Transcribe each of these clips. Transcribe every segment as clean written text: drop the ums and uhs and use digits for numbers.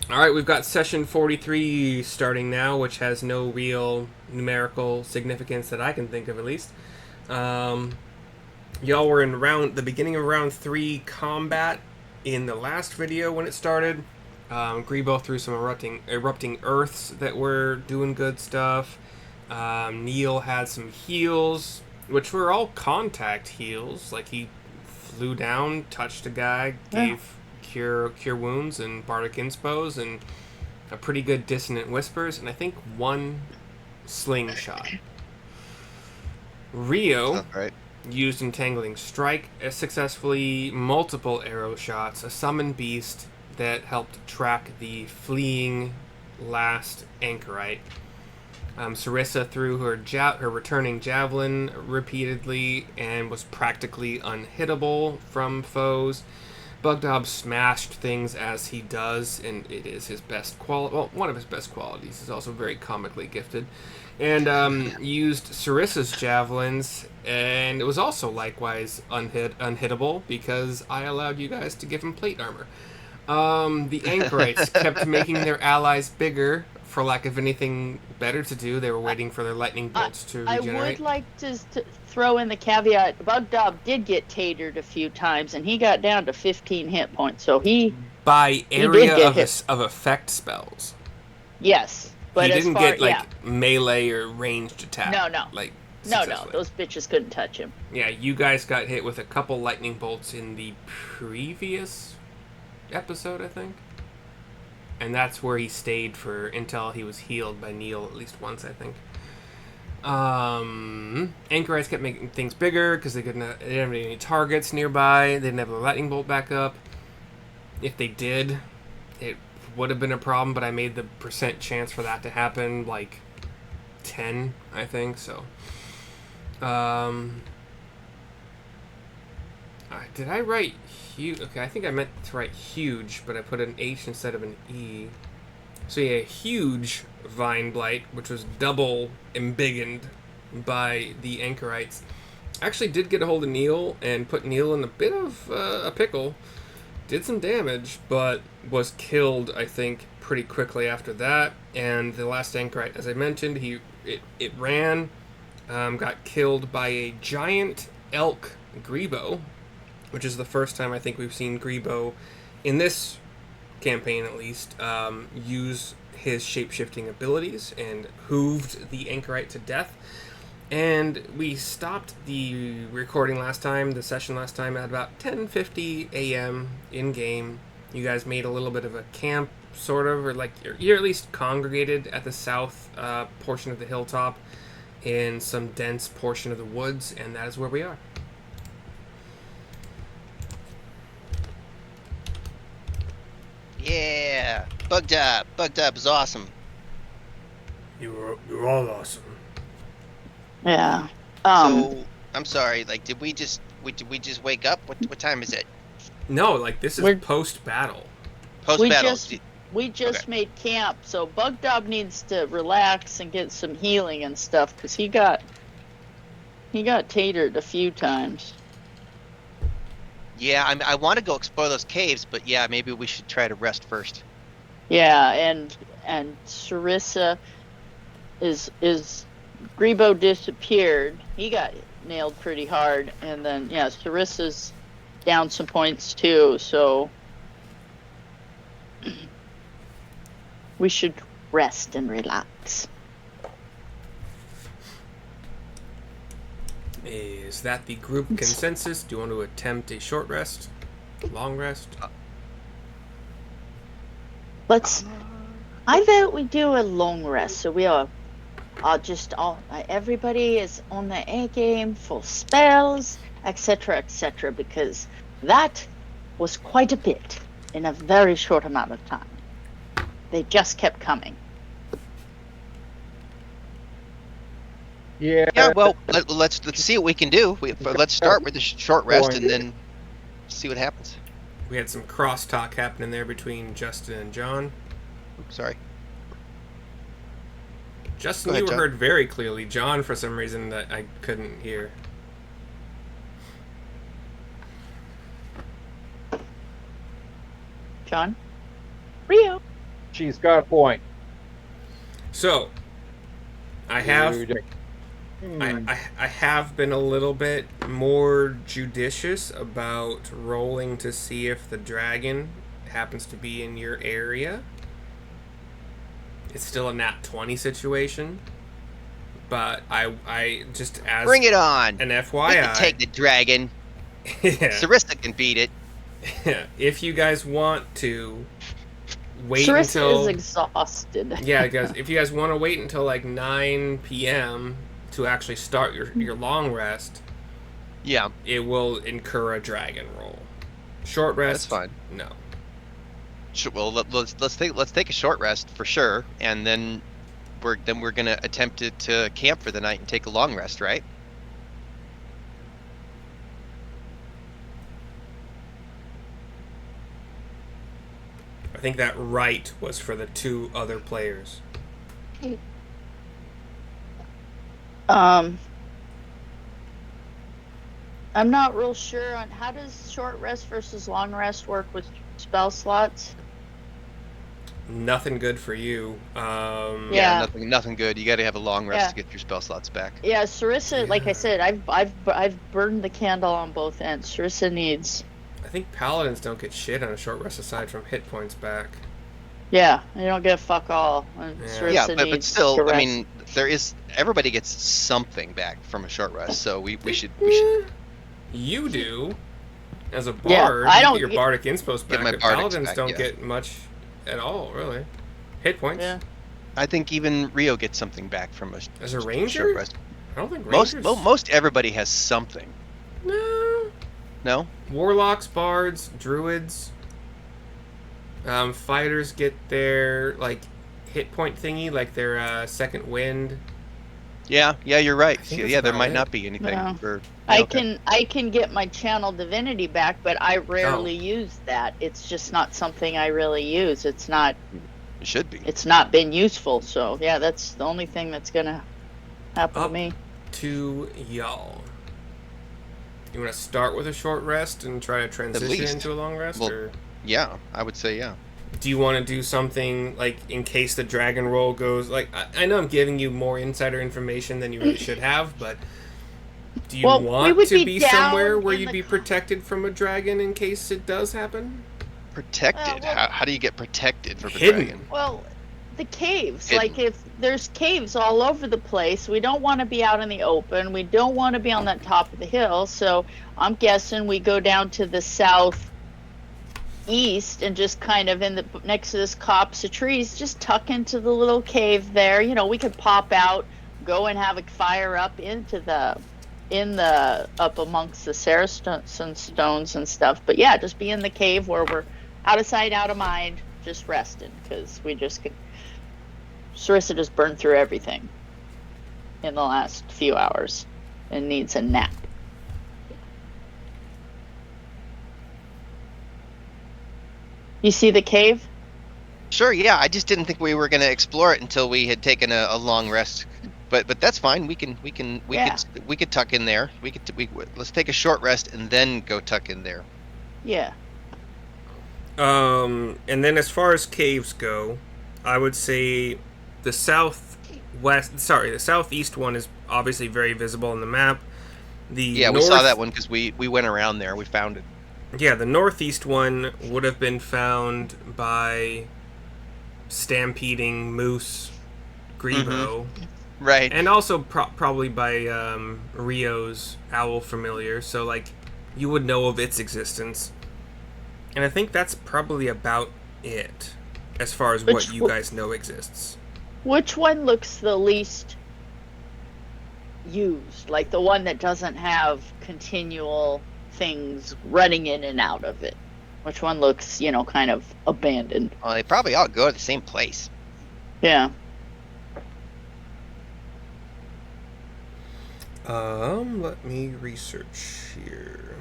All right, we've got session 43 starting now, which has no real numerical significance that I can think of, at least. Um, y'all were in the beginning of round 3 combat in the last video when it started. Grebo threw some erupting earths that were doing good stuff. Neil had some heals, which were all contact heals. Like he flew down, touched a guy, Yeah. gave cure wounds and bardic inspos, and a pretty good dissonant whispers, and I think one slingshot. Rio Sounds right. used Entangling Strike successfully, multiple arrow shots, a summon beast that helped track the fleeing last anchorite. Sarissa threw her returning javelin repeatedly and was practically unhittable from foes. Bugdob smashed things as he does, and it is his best quality. Well, one of his best qualities. He's also very comically gifted, and used Sarissa's javelins, and it was also likewise unhittable because I allowed you guys to give him plate armor. The Anchorites kept making their allies bigger for lack of anything better to do. They were I, waiting for their lightning I, bolts to I would regenerate. like to throw in the caveat. Bug Dog did get tatered a few times, and he got down to 15 hit points. So By he did area get of hit. of effect spells. Yes, He but as didn't far get yeah, like melee or ranged attack no, no, like no, successfully. those bitches couldn't touch him. Yeah, you guys got hit with a couple lightning bolts in the previous episode, I think. And that's where he stayed for until he was healed by Neil at least once, I think. Anchorites kept making things bigger because they didn't have any targets nearby. They didn't have the lightning bolt back up. If they did, it would have been a problem, but I made the percent chance for that to happen like 10, I think. So, um, did I write huge? Okay, I think I meant to write huge, but I put an H instead of an E. So yeah, huge vine blight, which was double embiggened by the anchorites. Actually, did get a hold of Neil and put Neil in a bit of a pickle. Did some damage, but was killed, I think, pretty quickly after that. And the last anchorite, as I mentioned, it ran, got killed by a giant elk grebo, which is the first time I think we've seen grebo in this campaign at least use his shape-shifting abilities and hooved the anchorite to death. And we stopped the recording the session last time at about 10:50 a.m. in game. You guys made a little bit of a camp, sort of, or like you're at least congregated at the south portion of the hilltop in some dense portion of the woods, and that is where we are. Yeah, Bugged Up. Bugged Up is awesome. You're all awesome. Yeah. Um. So I'm sorry. Like, did we just wake up? What time is it? No, like this is We're post battle. Post we battle. just we Okay. just made camp, so Bug Dog needs to relax and get some healing and stuff because he got tatered a few times. Yeah, I want to go explore those caves, but yeah, maybe we should try to rest first. Yeah, and Sarissa is Grebo disappeared. He got nailed pretty hard, and then yeah, Sarissa's down some points too. So we should rest and relax. Is that the group consensus? Do you want to attempt a short rest? Long rest? Let's. I vote we do a long rest, so we are just all everybody is on the A game, full spells, etc., because that was quite a bit in a very short amount of time. They just kept coming. Yeah, Yeah, well, let's see what we can do. Let's start with a short rest Going. and then see what happens. We had some crosstalk happening there between Justin and John. Oops, sorry. Justin, Go ahead, you were John. heard very clearly. John, for some reason, that I couldn't hear. John, Rio. She's got a point. So, I have Hmm. I have been a little bit more judicious about rolling to see if the dragon happens to be in your area. It's still a nat 20 situation, but I just as Bring it on. an We FYI, can take the dragon. yeah, Sarissa can beat it. if you guys want to wait Sarissa until is exhausted. yeah, guys, if you guys want to wait until like 9 p.m. to actually start your long rest, Yeah, it will incur a dragon roll. Short rest, that's fine. no. Well, let's take a short rest for sure, and then we're gonna attempt to camp for the night and take a long rest, right? I think that right was for the 2 other players. I'm not real sure on how does short rest versus long rest work with spell slots. Nothing good for you. Yeah. Nothing good. You got to have a long rest Yeah. to get your spell slots back. Yeah, Sarissa, like I Yeah. said, I've burned the candle on both ends. Sarissa needs. I think paladins don't get shit on a short rest aside from hit points back. Yeah, you don't get fuck all. And Yeah. Sarissa Yeah, but needs still, to I rest. mean, everybody gets something back from a short rest, so we should You do. As a Yeah, bard, I you don't get your get- bardic inspost Get back, my but bardics paladins back, don't yeah. get much at all, really. Hit points. Yeah. I think even Rio gets something back from a As a short ranger? rest. I don't think Most rangers... most everybody has something. No. No? Warlocks, bards, druids, fighters get their like hit point thingy, like their second wind. Yeah, you're right. I think that's Yeah, there about might it. not be anything No. for. I okay. can get my channel divinity back, but I rarely use that. It's just not something I really use. It should be. It's not been useful. So yeah, that's the only thing that's gonna happen Up to me. to y'all. You want to start with a short rest and try to transition least. into a long rest, Well, or Yeah, I would say yeah. do you want to do something like in case the dragon roll goes like I know I'm giving you more insider information than you really should have, but do you Well, we want would to be be down somewhere where in you'd the be protected from a dragon in case it does happen? Protected. well- how do you get protected from a Hidden. dragon? Well, the caves. Hidden. Like if there's caves all over the place, we don't want to be out in the open. We don't want to be on that top of the hill. So I'm guessing we go down to the southeast and just kind of in the next to this copse of trees, just tuck into the little cave there. You know, we could pop out, go and have a fire up up amongst the Saracen stones and stuff. But yeah, just be in the cave where we're out of sight, out of mind, just resting because we just could. Sarissa just burned through everything in the last few hours and needs a nap. You see the cave? Sure, yeah. I just didn't think we were going to explore it until we had taken a long rest. But that's fine. We Yeah. could tuck in there. Let's take a short rest and then go tuck in there. Yeah. And then as far as caves go, I would say the southeast one is obviously very visible on the map. Yeah, we saw that one because we went around there. We found it. Yeah, the northeast one would have been found by stampeding moose, Grebo, Right. and also probably by Rio's owl familiar. So like, you would know of its existence. And I think that's probably about it as far as what you guys know exists. Which one looks the least used? Like the one that doesn't have continual things running in and out of it? Which one looks, kind of abandoned? Well, they probably all go to the same place. Yeah. Let me research here.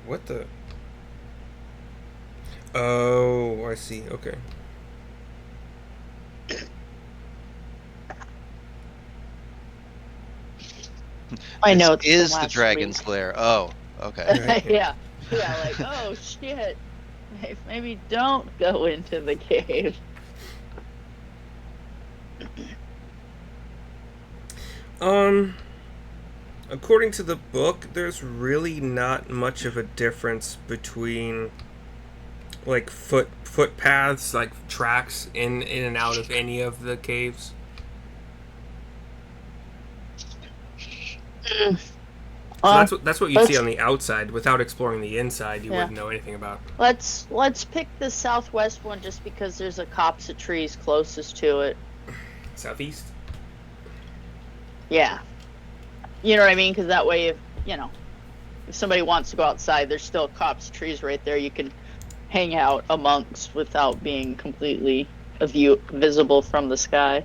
What the? Oh, I see. Okay. I This know it's is from the last Dragon's week. Lair. Oh, okay. Yeah, like, oh shit, maybe don't go into the cave. According to the book, there's really not much of a difference between like footpaths, like tracks in and out of any of the caves. So Uh, that's what you'd see let's on the outside. Without exploring the inside, you yeah, wouldn't know anything about. let's pick the southwest one just because there's a copse of trees closest to it. Southeast. Yeah, you know what I mean? Because that way, if if somebody wants to go outside, there's still a copse of trees right there. You can hang out amongst without being completely visible from the sky.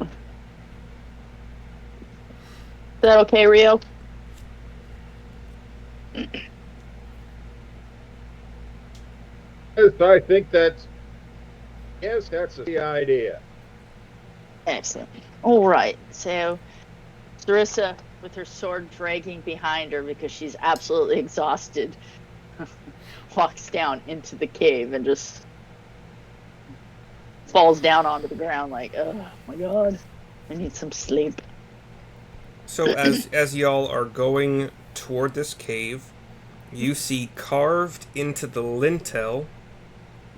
Is that okay, Rio? Yes, I think that's the idea. Excellent. All right. So Sarissa, with her sword dragging behind her because she's absolutely exhausted, walks down into the cave and just falls down onto the ground like, oh my god, I need some sleep. So as y'all are going toward this cave, you see carved into the lintel,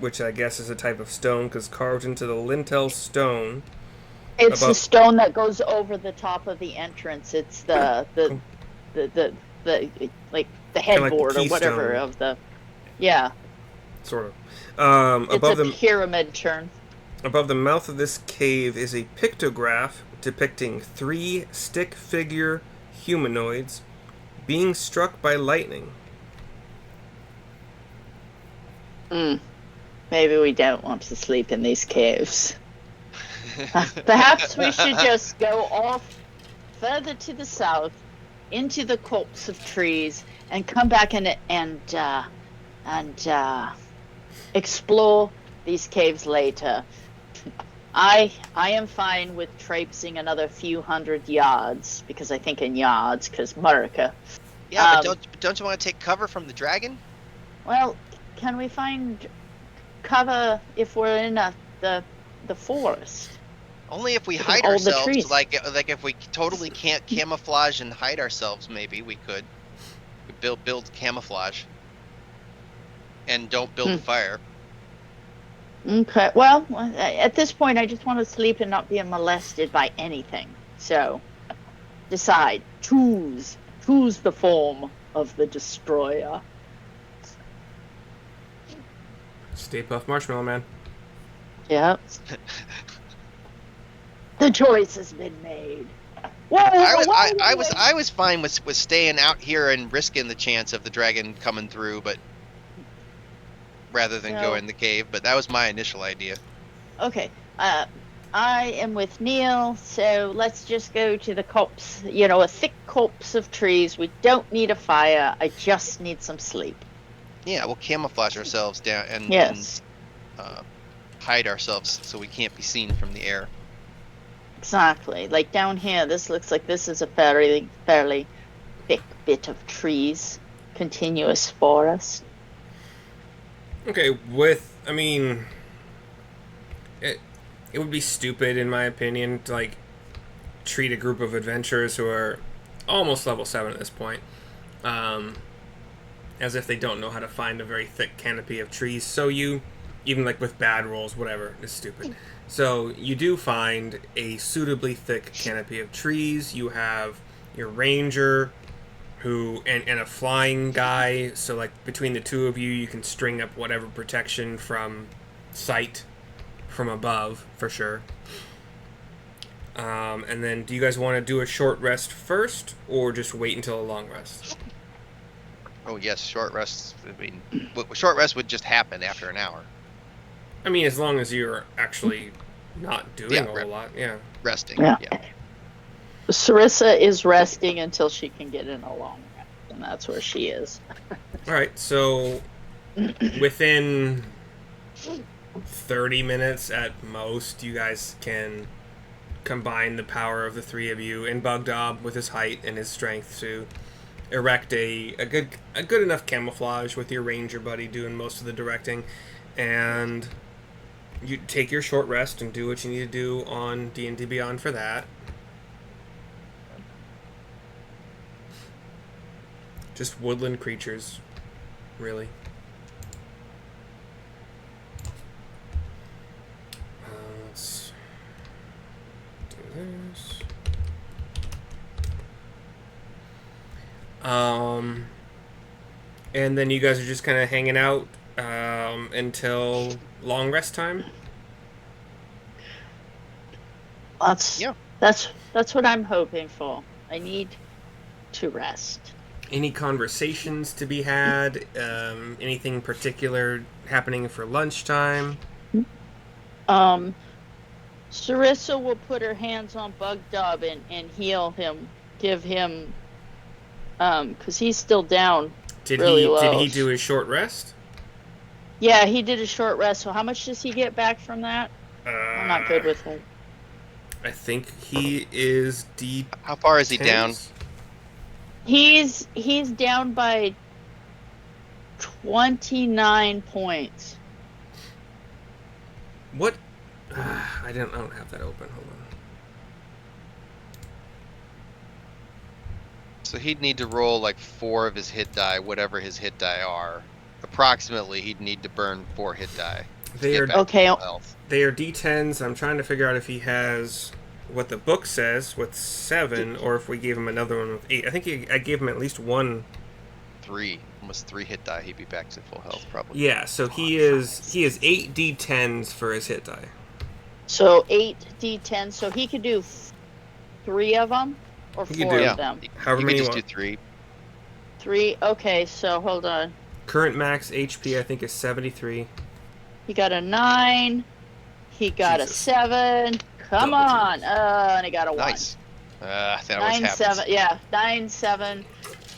which I guess is a type of stone, because carved into the lintel stone. It's the stone that goes over the top of the entrance. It's the like the headboard like the or whatever keystone. of the Sort of. It's a pyramid turn. Above the mouth of this cave is a pictograph depicting 3 stick figure humanoids being struck by lightning. Maybe we don't want to sleep in these caves. Perhaps we should just go off further to the south into the copse of trees and come back and explore these caves later. I am fine with traipsing another few hundred yards, because I think in yards, because America. Yeah, but don't you want to take cover from the dragon? Well, can we find cover if we're in the forest? Only if we Because hide all the ourselves. trees. Like if we totally can't camouflage and hide ourselves, maybe we could build camouflage and don't build a fire. Okay. Well, at this point, I just want to sleep and not be molested by anything. So, decide. Choose the form of the destroyer. Stay Puft Marshmallow Man. Yep. The choice has been made. Whoa, I was fine with staying out here and risking the chance of the dragon coming through, but rather than go in the cave. But that was my initial idea. Okay. I am with Neil, so let's just go to the copse. A thick copse of trees. We don't need a fire. I just need some sleep. Yeah, we'll camouflage ourselves down and hide ourselves so we can't be seen from the air. Exactly. Like down here, this looks like this is a fairly thick bit of trees, continuous forest. Okay, it would be stupid, in my opinion, to like treat a group of adventurers who are almost level 7 at this point, as if they don't know how to find a very thick canopy of trees. So you, even like with bad rolls, whatever, it's stupid. So you do find a suitably thick canopy of trees. You have your ranger, and a flying guy. So like between the two of you, you can string up whatever protection from sight from above for sure. And then, do you guys want to do a short rest first, or just wait until a long rest? Oh yes, short rests. I mean, short rest would just happen after an hour. I mean, as long as you're actually not doing a whole lot, yeah. Resting, yeah. yeah. Sarissa is resting until she can get in a long rest, and that's where she is. All right, so within 30 minutes at most, you guys can combine the power of the three of you and Bugdob with his height and his strength to erect a good enough camouflage with your ranger buddy doing most of the directing, and you take your short rest and do what you need to do on D&D Beyond for that. Just woodland creatures, really. Let's do this. And then you guys are just kind of hanging out until long rest time. That's what I'm hoping for. I need to rest. Any conversations to be had? Anything particular happening for lunchtime? Sarissa will put her hands on Bugdob and heal him, give him, because he's still down. Did really he do his short rest? Yeah, he did a short rest. So how much does he get back from that? I'm not good with it. I think he is D. How far is he down? He's down by 29 points. What? I don't have that open. Hold on. So he'd need to roll like 4 of his hit die, whatever his hit die are. Approximately, he'd need to burn 4 hit die. They are okay. They are D10s. I'm trying to figure out if he has what the book says with 7, or if we gave him another one with 8. I think I gave him at least one. 3, almost 3 hit die. He'd be back to full health probably. Yeah, so he is 8 D10s for his hit die. So 8 D10s. So he could do 3 of them or He 4 could do- of them. However You many could you just want. do 3. 3. Okay, so hold on. Current max HP I think is 73. He got a 9. He got Jesus. a 7. Come Double on. twos. And he got a 1. Nice. That always 9, happens. 7. Yeah, 9, 7,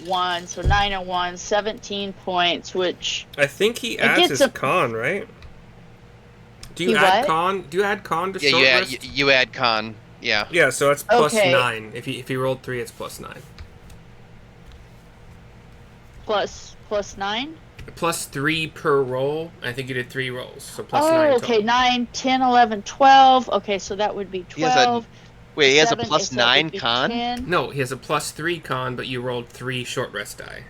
1. So 9 and 1, 17 points, which I think he It adds gets his a- con, right? Do you He add what? con? Do you add con to Yeah, short you add, rest? you add con. Yeah. Yeah, so it's plus Okay. 9. If he rolled 3, it's plus 9. plus 9. Plus 3 per roll. I think you did 3 rolls, so plus Oh, 9 okay. total. 9, 10, 11, 12. Okay, so that would be He has a 12. Wait, he has a 7, plus so that 9 would be con? 10, No, he has a plus 3 con, but you rolled 3 short rest die.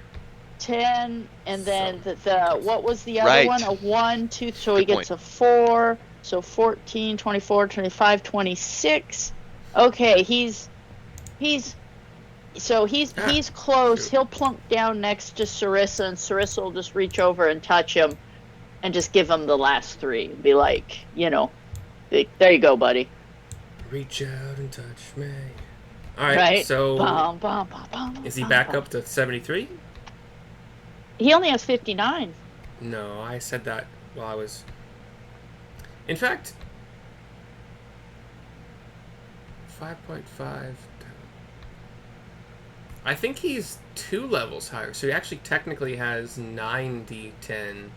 10, and then So- the what was the other Right. one? A 1, 2, so he Good gets a 4. So 14, 24, 25, 26. Okay, he's close. shoot. He'll plunk down next to Sarissa, and Sarissa will just reach over and touch him and just give him the last 3. Be like, there you go, buddy. Reach out and touch me. Alright, Right? so Bum, bum, bum, bum, is he bum, back bum. up to 73? He only has 59. No, I said that while I was... In fact... 5.5... I think he's 2 levels higher, so he actually technically has 9 D10.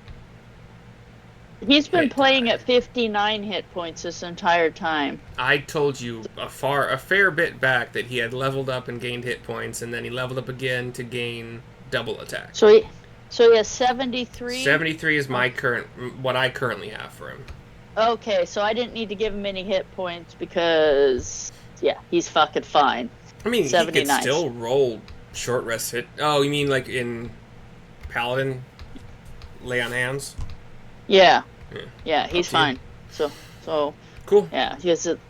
He's been Hit playing die. at 59 hit points this entire time. I told you a fair bit back that he had leveled up and gained hit points, and then he leveled up again to gain double attack. So he has 73. 73 is what I currently have for him. Okay, so I didn't need to give him any hit points because, yeah, he's fucking fine. I mean, he 79. could still roll short rest hit. Oh, you mean like in Paladin? Lay on hands? Yeah, Yeah. yeah, he's Up to you. fine. So Cool. yeah,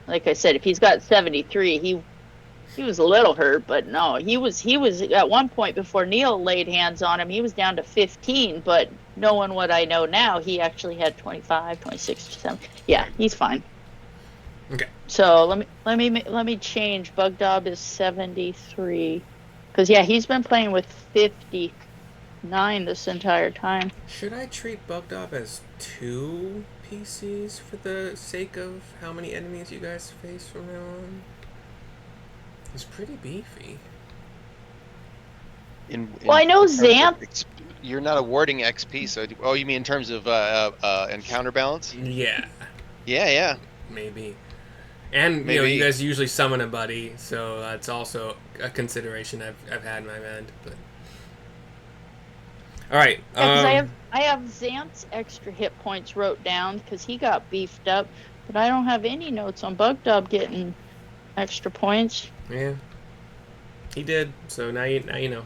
like I said, if he's got 73, he was a little hurt, but no, he was at one point before Neil laid hands on him, he was down to 15, but knowing what I know now, he actually had 25, 26, 27. Yeah, he's fine. Okay. So let me change. Bugdob is 73, because yeah, he's been playing with 59 this entire time. Should I treat Bugdob as 2 PCs for the sake of how many enemies you guys face from now on? He's pretty beefy. Well, I know in terms of Xanth- You're not awarding XP, so you mean in terms of encounter balance? Yeah, Yeah. maybe. And Maybe. you guys usually summon a buddy, so that's also a consideration I've had in my mind. But all right, Yeah, because I have Xanth's extra hit points wrote down because he got beefed up, but I don't have any notes on Bug Dub getting extra points. yeah, he did. So now you know.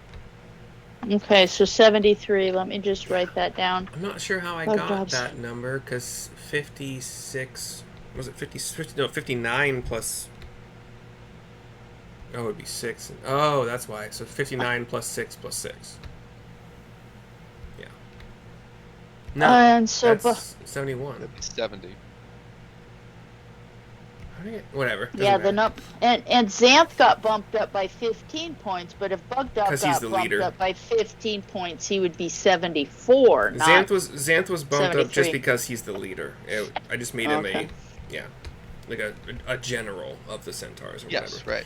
Okay, so 73. Let me just write that down. I'm not sure how I Bug got Dubs. that number because 56 was it 50? No, 59 plus. Oh, it'd be 6. Oh, that's why. So 59 plus 6 plus 6. Yeah. No, And so that's 71. That'd be 70. Whatever. yeah, doesn't matter. and Xanth got bumped up by 15 points, but if Bug Dub 'Cause he's got the bumped leader. up by 15 points, he would be 74. Not Xanth was bumped up just 73. because he's the leader. I just made him Okay. like a general of the centaurs or Yes, whatever. right.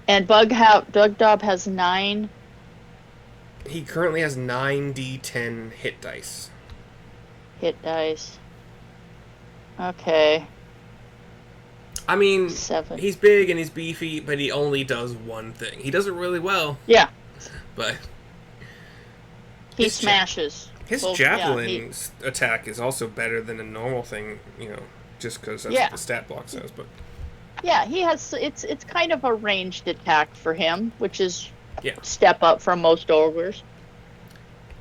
And Bug Dub has 9. He currently has 9d10 hit dice. Hit dice. Okay. I mean, 7. he's big and he's beefy, but he only does one thing. He does it really well, Yeah, but he His ja- smashes. his Well, javelin attack is also better than a normal thing, just because that's Yeah. what the stat block says. But Yeah, he has. It's kind of a ranged attack for him, which is Yeah. step up from most ogres.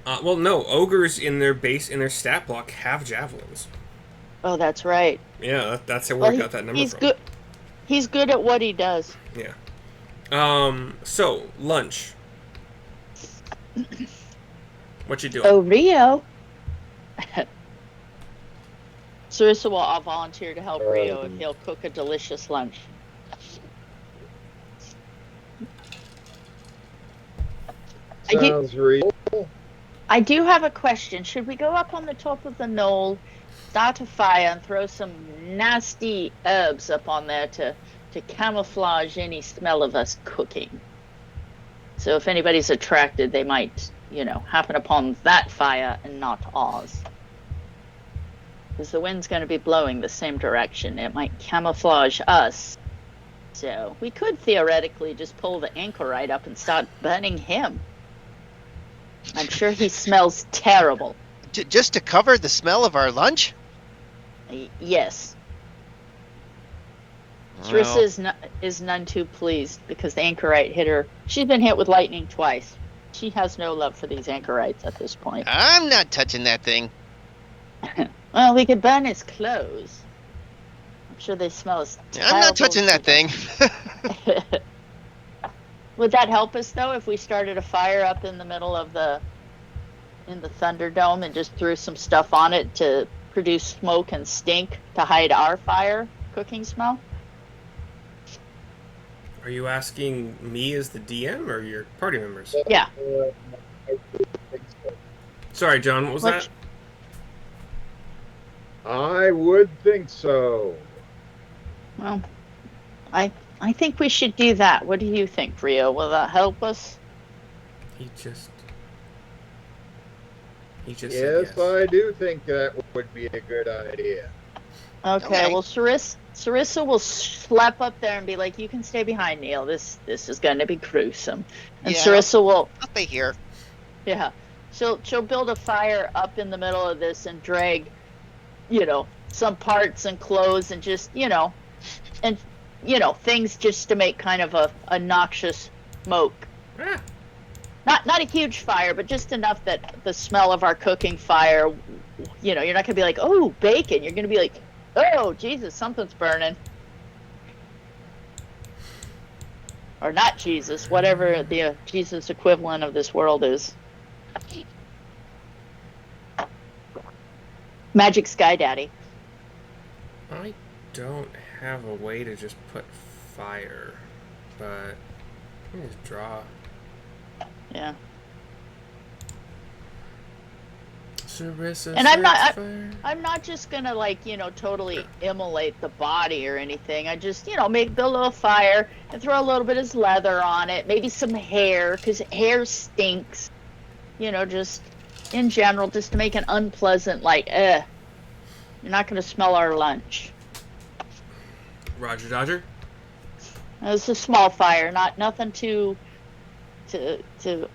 well, no, ogres in their stat block have javelins. Oh, that's right. Yeah, that's where Well, I got that number he's from. good. He's good at what he does. Yeah. So lunch. What you doing? Oh, Rio. Sarissa will I'll volunteer to help Rio if he'll cook a delicious lunch. Sounds real. I do have a question. Should we go up on the top of the knoll, start a fire, and throw some nasty herbs up on there to camouflage any smell of us cooking? So if anybody's attracted, they might, happen upon that fire and not ours. Because the wind's going to be blowing the same direction. It might camouflage us. So we could theoretically just pull the anchorite up and start burning him. I'm sure he smells terrible. Just to cover the smell of our lunch? Yes. Well, Sarissa is none too pleased because the anchorite hit her. She's been hit with lightning twice. She has no love for these anchorites at this point. I'm not touching that thing. Well, we could burn his clothes. I'm sure they smell as terrible. I'm not touching that thing. Would that help us though if we started a fire up in the middle of in the Thunderdome and just threw some stuff on it to produce smoke and stink to hide our fire cooking smell? Are you asking me as the DM or your party members? Yeah. I do think so. Sorry, John. What was that? I would think so. Well, I think we should do that. What do you think, Rio? Will that help us? He just Yes, said yes. I do think that would be a good idea. Okay. Well, Sarissa will slap up there and be like, "You can stay behind, Neil. This is going to be gruesome." And Yeah. Sarissa will, I'll stay here. yeah, she'll build a fire up in the middle of this and drag, some parts and clothes and just, things just to make kind of a noxious smoke. Ah, Not a huge fire, but just enough that the smell of our cooking fire, you're not going to be like, "Oh, bacon." You're going to be like, "Oh, Jesus, something's burning." Or not Jesus, whatever the Jesus equivalent of this world is. Magic Sky Daddy. I don't have a way to just put fire, but let me just draw. Yeah. Sarissa And fire. I'm not just gonna totally immolate the body or anything. I just build a little fire and throw a little bit of leather on it, maybe some hair because hair stinks. Just in general, just to make an unpleasant you're not gonna smell our lunch. Roger, Dodger. It's a small fire, nothing to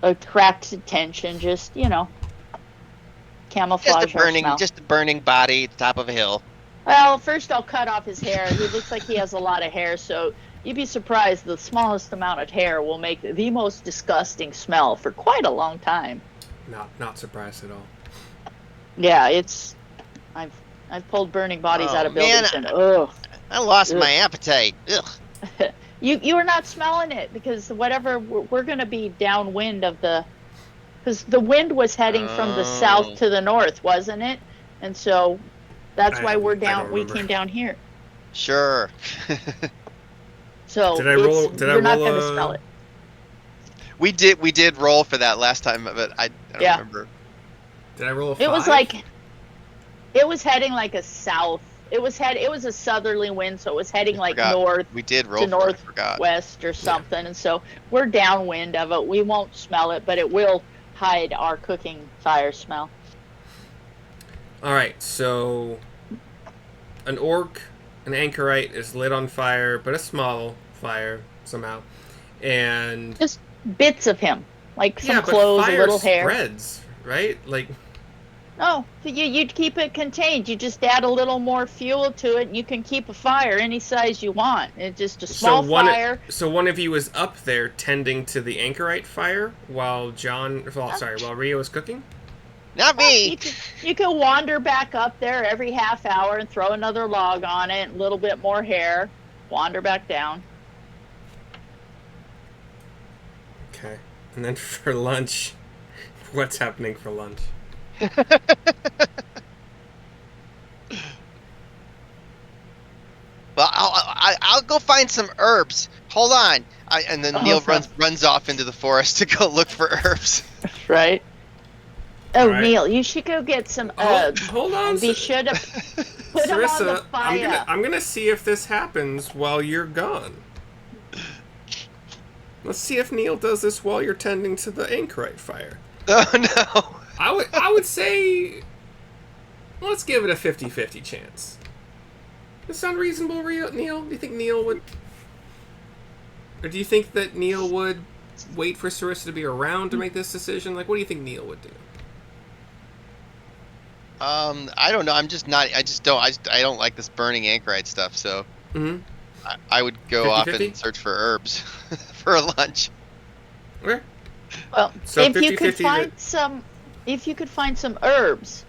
attract attention. Just camouflage our smell. Just a burning body at the top of a hill. Well, first I'll cut off his hair. He looks like he has a lot of hair, so you'd be surprised. The smallest amount of hair will make the most disgusting smell for quite a long time. Not surprised at all. Yeah, I've pulled burning bodies out of buildings, man, and ugh. I lost my appetite. Ugh. You are not smelling it because whatever we're going to be downwind of because the wind was heading from the south to the north, wasn't it? And so that's why we're down. We came down here. Sure. So Did I roll? You're not going to smell it. We did roll for that last time, but I don't remember. Did I roll a 5? It was heading like a south. It was a southerly wind, so it was heading north. We did roll to for it, I forgot. northwest or something, and so we're downwind of it. We won't smell it, but it will hide our cooking fire smell. All right, so an orc, an anchorite is lit on fire, but a small fire somehow, and Just bits of him, like some but clothes, a fire little hair. spreads, right? Like, No, you'd keep it contained. You just add a little more fuel to it, and you can keep a fire any size you want. It's just a small fire. So one of you was up there tending to the anchorite fire while Rio was cooking? Not me! You can wander back up there every half hour and throw another log on it, a little bit more hair, wander back down. Okay. And then for lunch, what's happening for lunch? Well, I'll go find some herbs. Hold on. And then Neil runs off into the forest to go look for herbs. Right. Oh, right. Neil, you should go get some herbs. Hold on. And be sure to put them on the fire. I'm gonna see if this happens while you're gone. Let's see if Neil does this while you're tending to the anchorite fire. Oh no. I would say let's give it a 50-50 chance. Does that sound reasonable, Neil? Do you think Neil would, or do you think that Neil would wait for Sarissa to be around to make this decision? Like, what do you think Neil would do? I don't know. I don't like this burning anchorite stuff. So I would go 50-50? off and search for herbs for lunch. Okay. Well, So if you 50-50 could find some herbs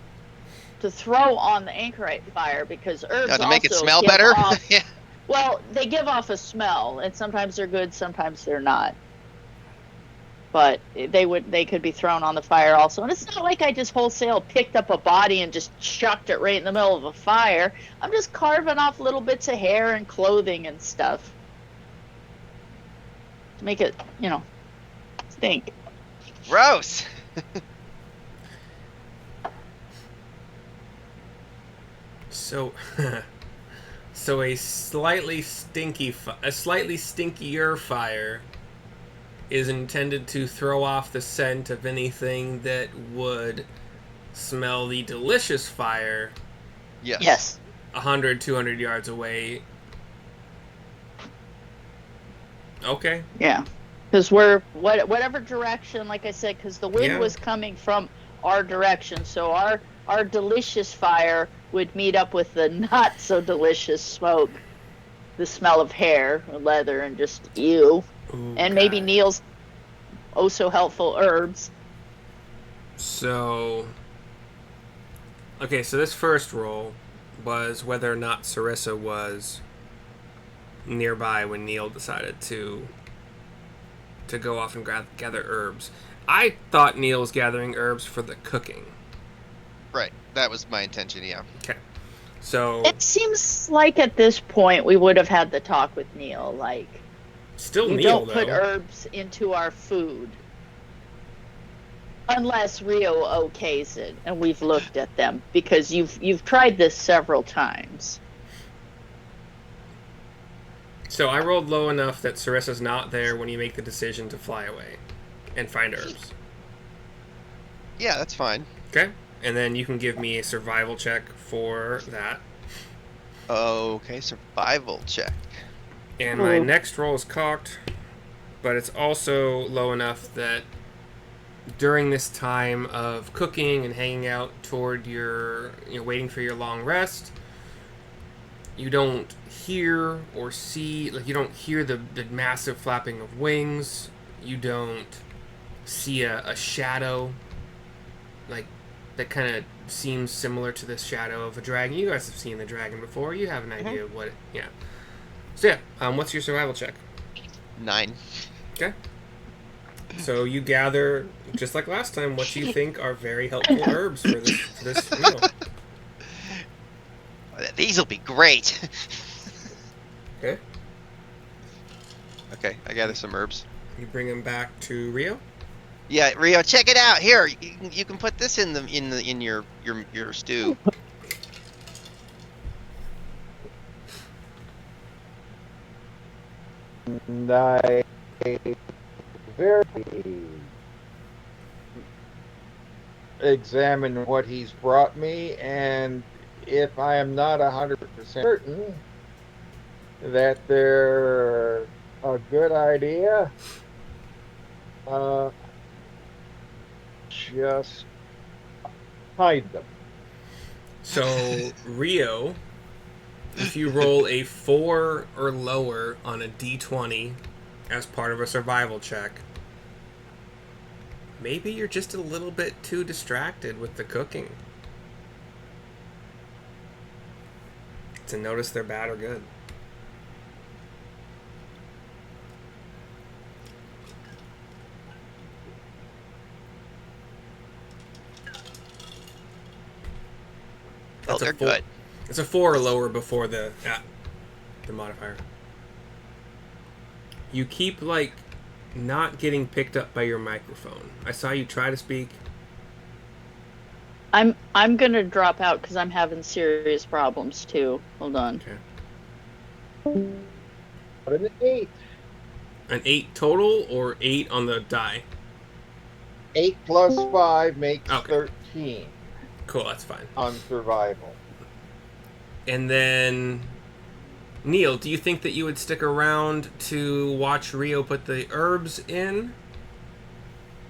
to throw on the anchorite fire, because herbs to make it also smell give better. off- Yeah. Well, they give off a smell, and sometimes they're good, sometimes they're not. But they could be thrown on the fire also. And it's not like I just wholesale picked up a body and just chucked it right in the middle of a fire. I'm just carving off little bits of hair and clothing and stuff to make it, stink. Gross. So a slightly stinkier fire is intended to throw off the scent of anything that would smell the delicious fire. Yes. 100, 200 yards away. Okay. Yeah, because we're whatever direction, like I said, because the wind Yeah. was coming from our direction, so our delicious fire would meet up with the not so delicious smoke, the smell of hair, leather, and just ew, Ooh, and maybe God. Neil's oh so helpful herbs. So, okay, so this first roll was whether or not Sarissa was nearby when Neil decided to go off and gather herbs. I thought Neil was gathering herbs for the cooking. Right. That was my intention. Yeah. Okay. So It seems like at this point we would have had the talk with Neil, like, still you Neil don't put though. herbs into our food unless Rio okays it, and we've looked at them, because you've tried this several times. So I rolled low enough that Sarissa's not there when you make the decision to fly away and find herbs. Yeah, that's fine. Okay? And then you can give me a survival check for that. Okay, survival check. And my next roll is cocked, but it's also low enough that during this time of cooking and hanging out toward your, waiting for your long rest, you don't hear or see, like, you don't hear the massive flapping of wings. You don't see a shadow, like, that kind of seems similar to the shadow of a dragon. You guys have seen the dragon before. You have an idea of what it, yeah. So yeah, what's your survival check? 9. Okay. So you gather, just like last time, what you think are very helpful herbs for this meal. These will be great. Okay. Okay, I gather some herbs. You bring them back to Rio. Yeah, Rio, check it out. Here, you can put this in your stew. And I very examine what he's brought me, and if I am not 100% certain that they're a good idea, just hide them. So Rio, if you roll a 4 or lower on a d20 as part of a survival check, maybe you're just a little bit too distracted with the cooking to notice they're bad or good. Oh, they're good. It's a 4 or lower before the modifier. You keep, like, not getting picked up by your microphone. I saw you try to speak. I'm gonna drop out because I'm having serious problems too. Hold on. Okay. But an 8. An 8 total or 8 on the die? 8 plus 5 makes Okay. 13 Cool, that's fine. on survival. And then, Neil, do you think that you would stick around to watch Rio put the herbs in?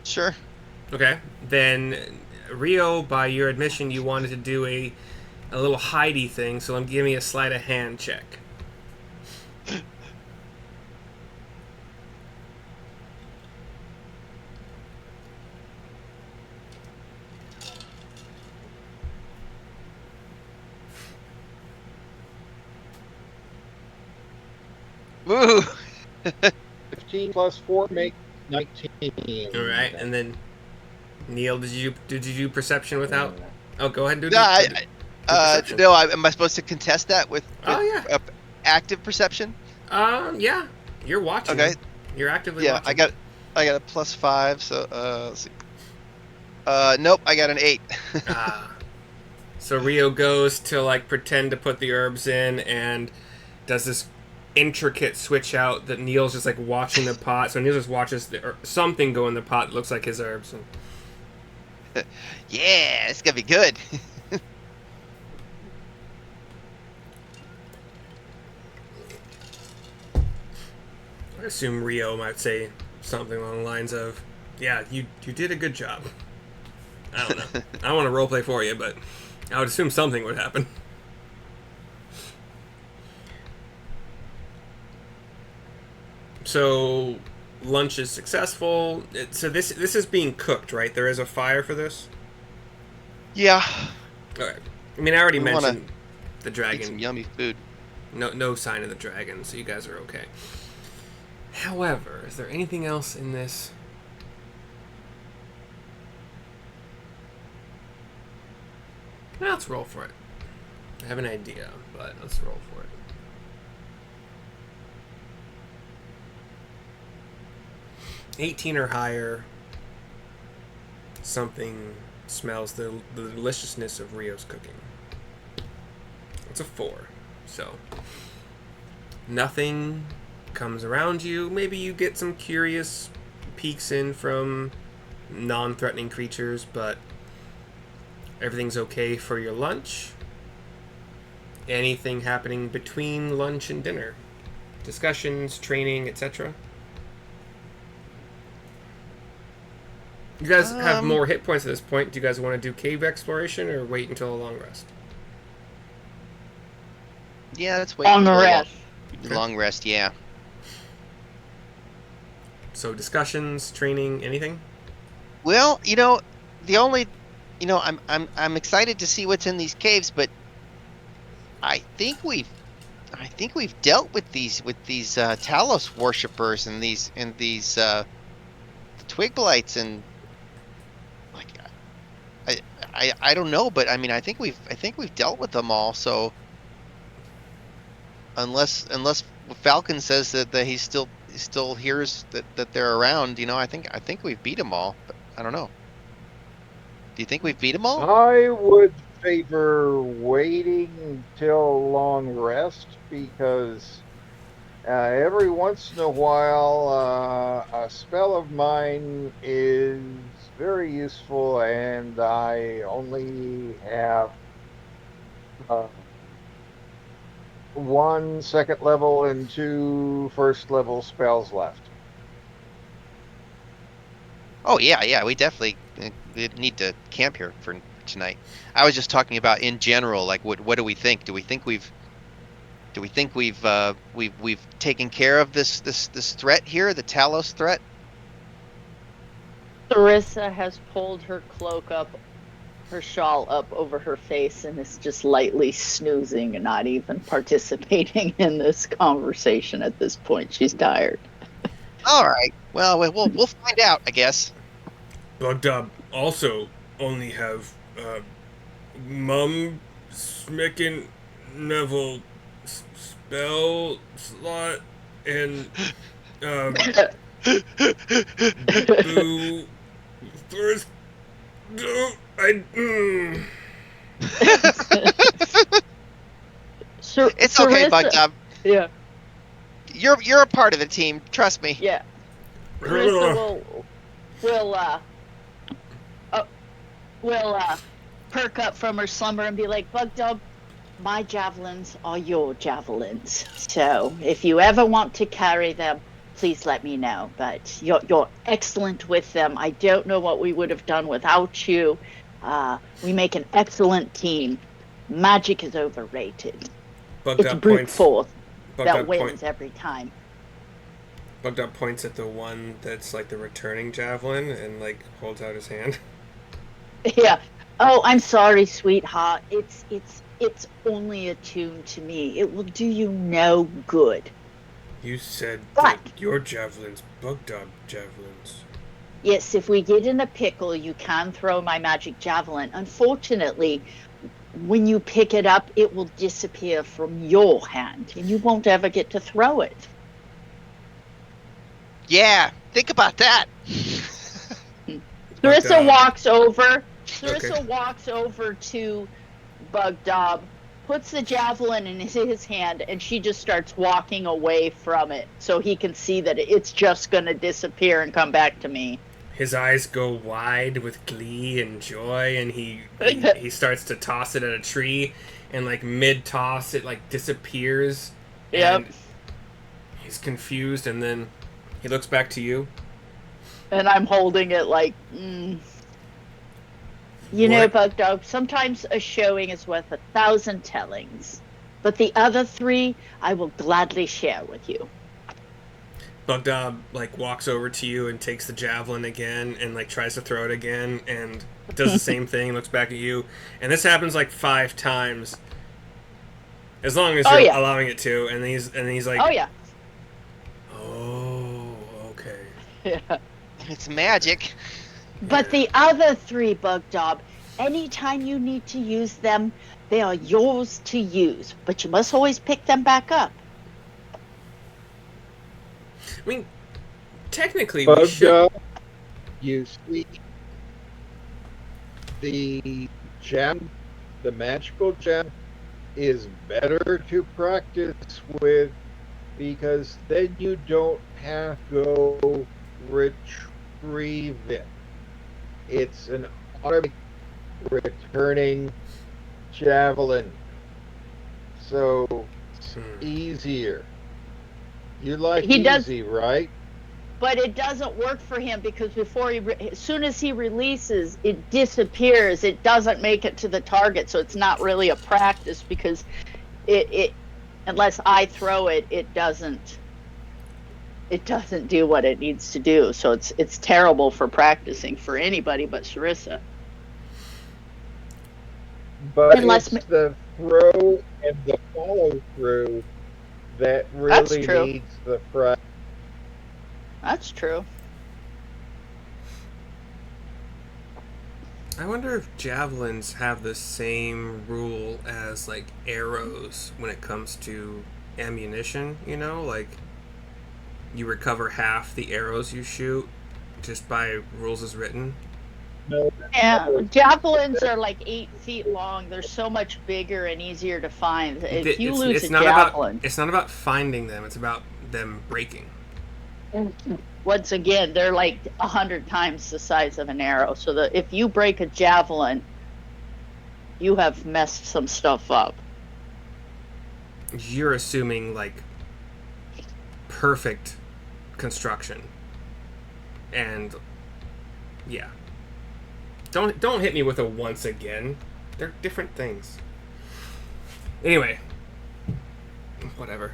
Sure. Okay. Then, Rio, by your admission, you wanted to do a little hidey thing, so give me a sleight of hand check. Woo! 15 plus 4 makes 19. All right, and then Neil, did you do perception without? Oh, go ahead and do. No, perception. no. Am I supposed to contest that with Oh, yeah. Active perception? Yeah, you're watching. Okay. You're actively Yeah, watching. I got a plus 5. So let's see. Nope, I got an 8. So Rio goes to, like, pretend to put the herbs in and does this intricate switch out that Neil's just, like, watching the pot. So Neil just watches something go in the pot that looks like his herbs. Yeah, it's gonna be good. I assume Rio might say something along the lines of, "Yeah, you did a good job." I don't know. I don't want to roleplay for you, but I would assume something would happen. So lunch is successful. So this is being cooked, right? There is a fire for this. Yeah. Okay. I mean, I already We wanna mentioned the Eat dragon. some yummy food. No sign of the dragon, so you guys are okay. However, is there anything else in this? Well, let's roll for it. I have an idea, but let's roll for it. $18 or higher. Something smells the deliciousness of Rio's cooking. It's a 4. So nothing comes around you. Maybe you get some curious peeks in from non-threatening creatures, but everything's okay for your lunch. anything happening between lunch and dinner? Discussions, training, etc. You guys have more hit points at this point. Do you guys want to do cave exploration or wait until a long rest? Yeah, let's wait. On the until rest. Long rest, yeah. So discussions, training, anything? Well, the only, I'm excited to see what's in these caves, but I think we've dealt with these Talos worshippers and these twig blights, and like I don't know, but I mean I think we've dealt with them all. So unless Falcon says that he still hears that they're around, I think we've beat them all. But I don't know. Do you think we've beat them all? I would favor waiting till long rest because every once in a while a spell of mine is very useful, and I only have uh, 1 second level and 2 first level spells left. Oh yeah, we definitely need to camp here for tonight. I was just talking about in general, like what do we think? Do we think we've taken care of this threat here, the Talos threat? Sarissa has pulled her cloak up, her shawl up over her face, and is just lightly snoozing and not even participating in this conversation at this point. She's tired. All right. Well, we'll find out, I guess. Bugdub also only have Mum, Smicken, Neville, spell slot, and Boo. First, no, It's okay, Bugdub. Yeah. You're a part of the team. Trust me. Yeah. Sarissa will perk up from her slumber and be like, Bugdub, my javelins are your javelins. So if you ever want to carry them, please let me know. But you're excellent with them. I don't know what we would have done without you. We make an excellent team. Magic is overrated. It's brute force that wins every time. Bugdub points at the one that's like the returning javelin and like holds out his hand. Yeah. Oh, I'm sorry, sweetheart. It's only attuned to me. It will do you no good. You said that your javelins, Bugdub javelins. Yes, if we get in a pickle, you can throw my magic javelin. Unfortunately, when you pick it up, it will disappear from your hand, and you won't ever get to throw it. Yeah, think about that. Sarissa walks over. Sarissa walks over to Bugdub, puts the javelin in his hand, and she just starts walking away from it so he can see that it's just going to disappear and come back to me. His eyes go wide with glee and joy, and he starts to toss it at a tree, and like mid-toss, it like disappears. Yep. And he's confused, and then he looks back to you. And I'm holding it like, You know, Bugdub, sometimes a showing is worth 1,000 tellings. But the other 3, I will gladly share with you. Bugdub like walks over to you and takes the javelin again and like tries to throw it again and does the same thing, looks back at you. And this happens like 5 times. As long as you're allowing it to. And he's like, oh yeah. Oh, okay. Yeah. It's magic. But the other 3, Bugdub, anytime you need to use them, they are yours to use. But you must always pick them back up. I mean, technically, we should. You see, the gem, the magical gem, is better to practice with because then you don't have to go retrieve it. It's an automatic returning javelin. so Hmm. easier. You like He does, easy, right? but it doesn't work for him because as soon as he releases, it disappears. It doesn't make it to the target, so it's not really a practice because it unless I throw it, it doesn't do what it needs to do. So it's terrible for practicing for anybody but Sarissa. But Unless it's the throw and the follow through that that's really true. needs the practice. That's true. I wonder if javelins have the same rule as like arrows when it comes to ammunition. You know, like you recover half the arrows you shoot just by rules as written. No, Yeah, javelins are like 8 feet long. They're so much bigger and easier to find. If you lose a javelin, It's not about finding them. It's about them breaking. once again, they're like 100 times the size of an arrow. So that if you break a javelin, you have messed some stuff up. You're assuming like perfect construction, and yeah, don't hit me with a once again. They're different things. Anyway, whatever.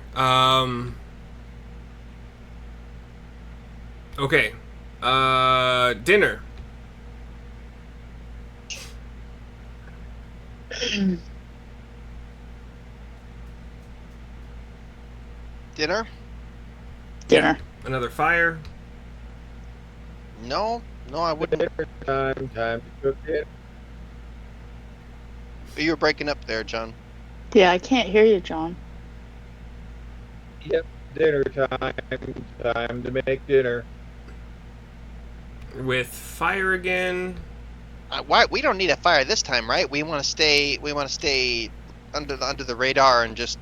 Okay. Dinner. Dinner? Dinner. Another fire. No, I wouldn't. time to cook it. You were breaking up there, John. Yeah, I can't hear you, John. Yep, dinner time. Time to make dinner. With fire again. Why? We don't need a fire this time, right? We want to stay. We want to stay under the radar and just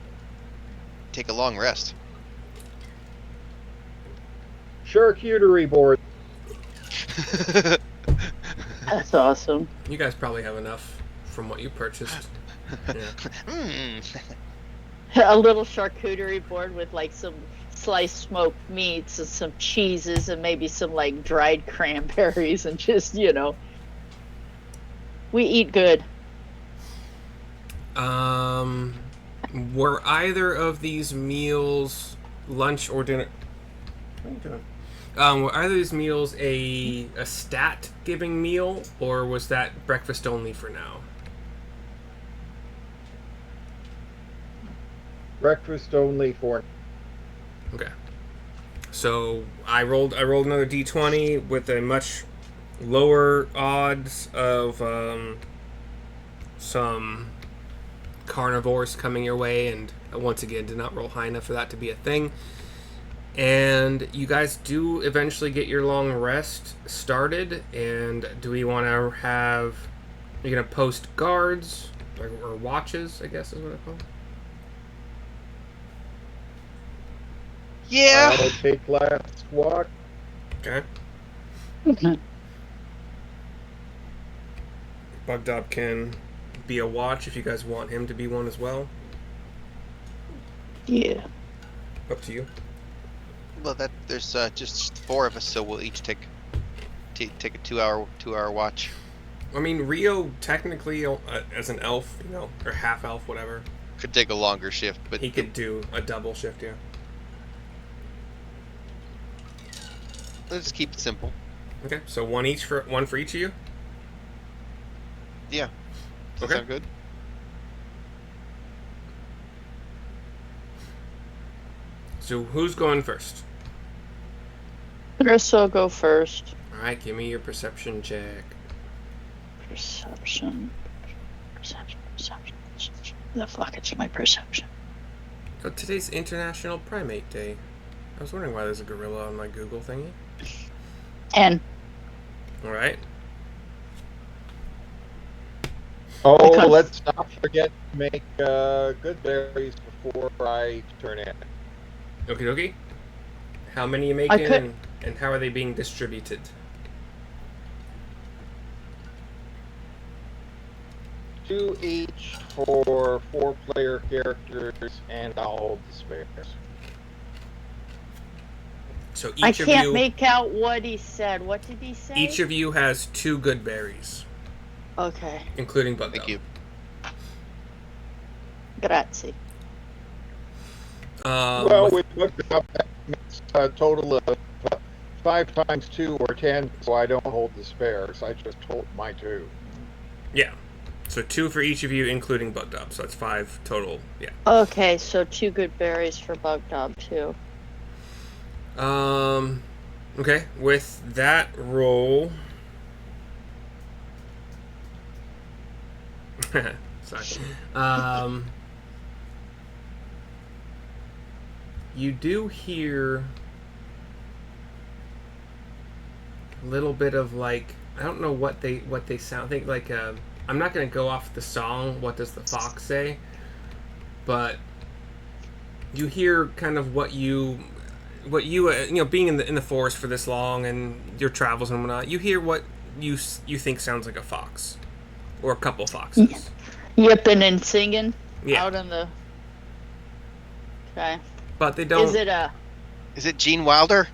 take a long rest. Charcuterie board. That's awesome. You guys probably have enough from what you purchased. Yeah. A little charcuterie board with like some sliced smoked meats and some cheeses and maybe some like dried cranberries and just, we eat good. Were either of these meals lunch or dinner? What are you doing? Were either of these meals a stat giving meal, or was that breakfast only for now? Breakfast only for. Okay. So I rolled another d20 with a much lower odds of some carnivores coming your way, and once again did not roll high enough for that to be a thing. And you guys do eventually get your long rest started. And do we want to have? You're gonna post guards or watches, I guess is what I call. Yeah. I'll take last walk. Okay. Bugdop can be a watch if you guys want him to be one as well. Yeah. Up to you. Well, there's just 4 of us, so we'll each take a 2-hour watch. I mean, Rio technically, as an elf, or half elf, whatever, Could take a longer shift, but he could do a double shift. Yeah. let's keep it simple. Okay. So one for each of you. Yeah. Does that Okay. sound good? So who's going first? Chris will go first. All right. Give me your perception check. Perception. The fuck, it's my perception. Oh, today's International Primate Day. I was wondering why there's a gorilla on my Google thingy. 10. All right. Oh, Because- let's not forget to make good berries before I turn in. Okie dokie. How many you I making, could- and how are they being distributed? 2 each for 4-player characters, and I'll hold the spares. So I each of can't you, make out what he said. What did he say? each of you has 2 good berries, Okay. including bug Thank gum. you. Grazie. Well, With, we looked up, that makes a total of 5 times 2 or 10, so I don't hold the spares. I just hold my 2. yeah. So 2 for each of you, including bug dub. So that's 5 total. Yeah. Okay, so 2 good berries for Bug Dog too. Okay. With that roll. Sorry. You do hear a little bit of like, I don't know what they sound. I think like I'm not gonna go off the song. What does the fox say? But you hear kind of what you being in the forest for this long and your travels and whatnot. You hear what you think sounds like a fox or a couple foxes. Yipping and singing Yeah, out in the. Okay. but they don't. Is it a? Is it Gene Wilder?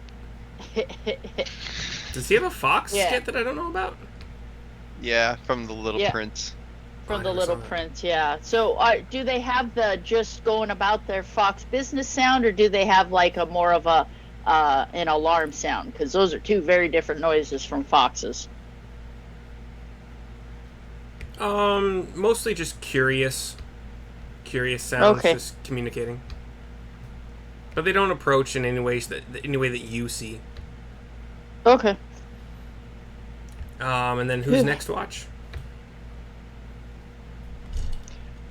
Does he have a fox Yeah. skit that I don't know about? Yeah, from The Little Yeah. Prince. From I the never Little saw that. Prince, yeah. So, do they have the just going about their fox business sound, or do they have like a more of a an alarm sound? Because those are 2 very different noises from foxes. Mostly just curious sounds, Okay. just communicating. But they don't approach in any way that you see. Okay. And then who's Phew. next to watch?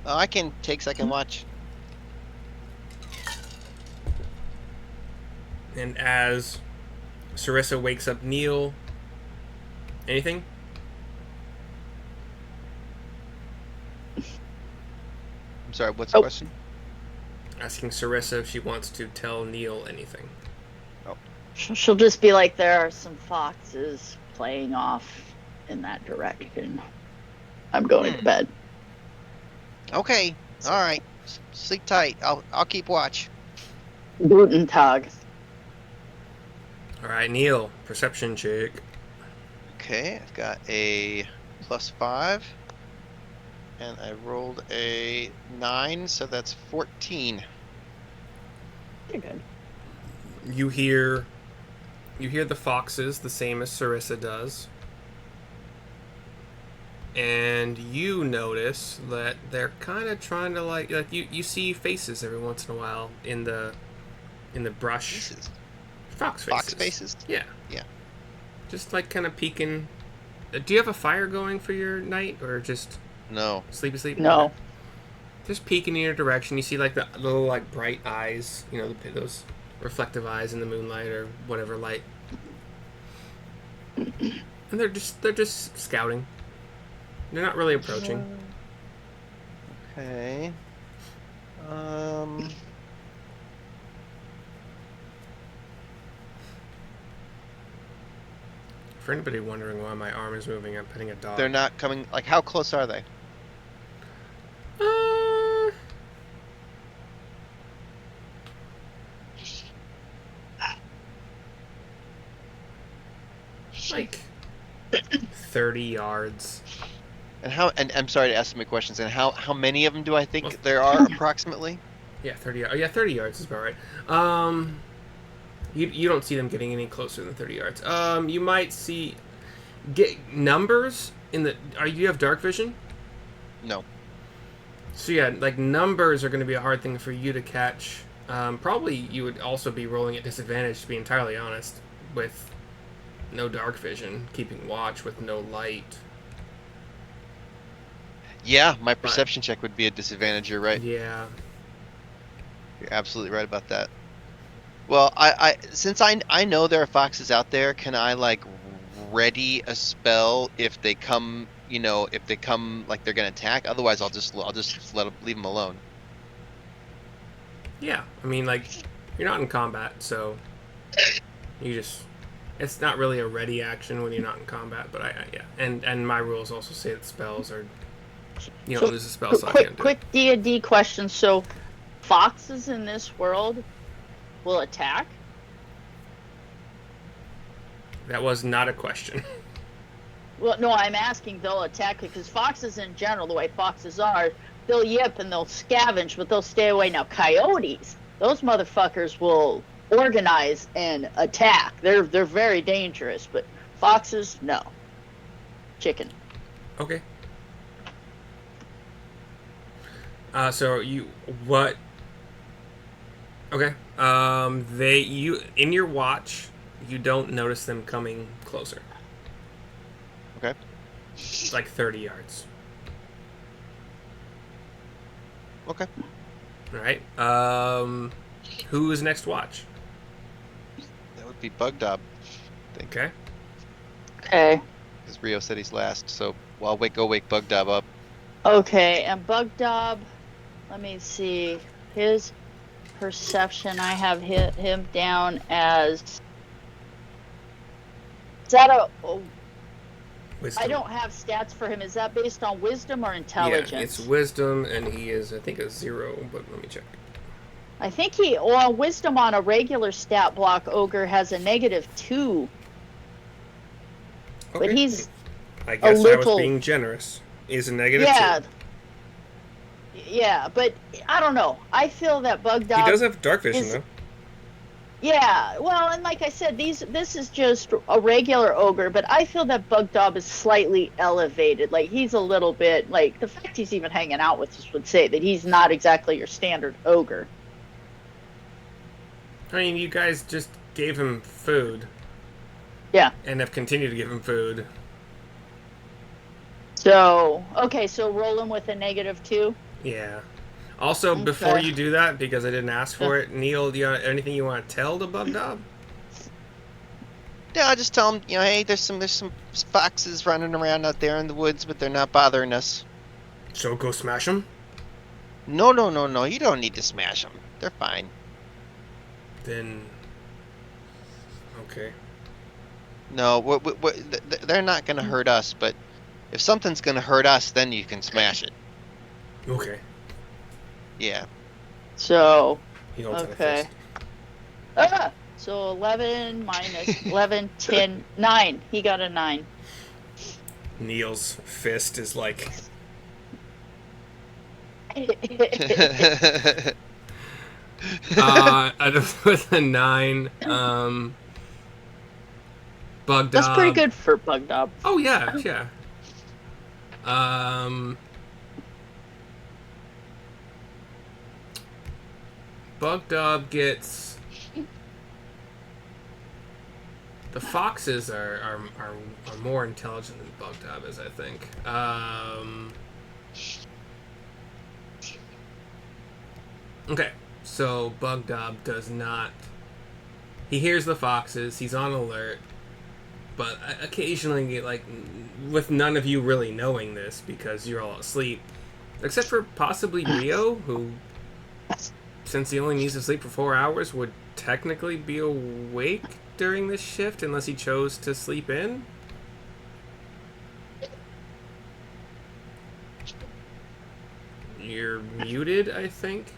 Oh, I can take second watch. And as Sarissa wakes up Neil, anything? I'm sorry, what's the Oh. question? Asking Sarissa if she wants to tell Neil anything. She'll just be like, there are some foxes playing off in that direction. I'm going to bed. Okay, all right. Sleep tight. I'll keep watch. Guten Tag. All right, Neil, perception check. Okay, I've got a +5, and I rolled a 9, so that's 14. You're good. You hear the foxes the same as Sarissa does. And you notice that they're kind of trying to like you see faces every once in a while in the brush. Faces. Fox faces. Fox faces? Yeah. Yeah. Just like kind of peeking. Do you have a fire going for your night or just No. sleep? No. Okay. Just peeking in your direction. You see like the little like bright eyes, those reflective eyes in the moonlight or whatever light. And they're just scouting. They're not really approaching. Okay. For anybody wondering why my arm is moving, I'm petting a dog. They're not coming. Like, how close are they? Like 30 yards. And how? And I'm sorry to ask so many questions. And how many of them do I think there are approximately? Yeah, 30 yards. Yeah, 30 yards is about right. You don't see them getting any closer than 30 yards. You might get numbers in the. You have dark vision? No. So yeah, like numbers are going to be a hard thing for you to catch. Probably you would also be rolling at disadvantage, to be entirely honest, with no dark vision, keeping watch with no light. Yeah, my perception check would be a disadvantage. You're right. Yeah. You're absolutely right about that. Well, since I know there are foxes out there, can I like ready a spell if they come? If they come like they're gonna attack. Otherwise, I'll just leave them alone. Yeah, I mean, like, you're not in combat, so it's not really a ready action when you're not in combat, but yeah. And my rules also say that spells are You So, don't lose a spell slot. You can't do it. quick D&D question. So, foxes in this world will attack? That was not a question. Well, no, I'm asking they'll attack because foxes in general, the way foxes are, they'll yip and they'll scavenge, but they'll stay away. Now, coyotes, those motherfuckers will organize and attack. They're very dangerous, but foxes, no. Chicken. Okay. So you what? Okay. In your watch, you don't notice them coming closer. Okay. It's like 30 yards. Okay. All right. Who is next watch? That would be Bug Dob. Okay. Okay. Because Rio said he's last, so I'll go wake Bug Dob up. Okay, and Bug Dob, let me see. His perception, I have him down as. Is that Wisdom. I don't have stats for him. Is that based on wisdom or intelligence? Yeah, it's wisdom, and he is, I think, a 0, but let me check. I think wisdom on a regular stat block ogre has a -2. Okay. But he's I guess I little- was being generous. Is a -2. Yeah, but I don't know. I feel that Bug Dob. He does have dark vision, is- though. Yeah, well, and like I said, this is just a regular ogre, but I feel that Bug Dob is slightly elevated. Like, he's a little bit, like, the fact he's even hanging out with us would say that he's not exactly your standard ogre. I mean, you guys just gave him food. Yeah. And have continued to give him food. So, okay, so roll him with a -2. Yeah. Also, Okay. before you do that, because I didn't ask for it, Neil, do you have anything you want to tell the Bug Dob? Yeah, I'll just tell him, hey, there's some foxes running around out there in the woods, but they're not bothering us. So go smash him? No, you don't need to smash them. They're fine. Then... Okay. No, they're not going to hurt us, but if something's going to hurt us, then you can smash it. Okay. Yeah. So, He holds out a okay. fist. So 11 minus 11, 10, 9. He got a 9. Neil's fist is like... with a 9, Bug Dob... That's pretty good for Bug Dob. Oh, yeah. Bug Dob gets... The foxes are more intelligent than Bug Dob is, I think. Okay, so Bug Dob does not... He hears the foxes, he's on alert, but occasionally, like, with none of you really knowing this because you're all asleep, except for possibly Rio, who, since he only needs to sleep for 4 hours, would technically be awake during this shift unless he chose to sleep in. You're muted, I think.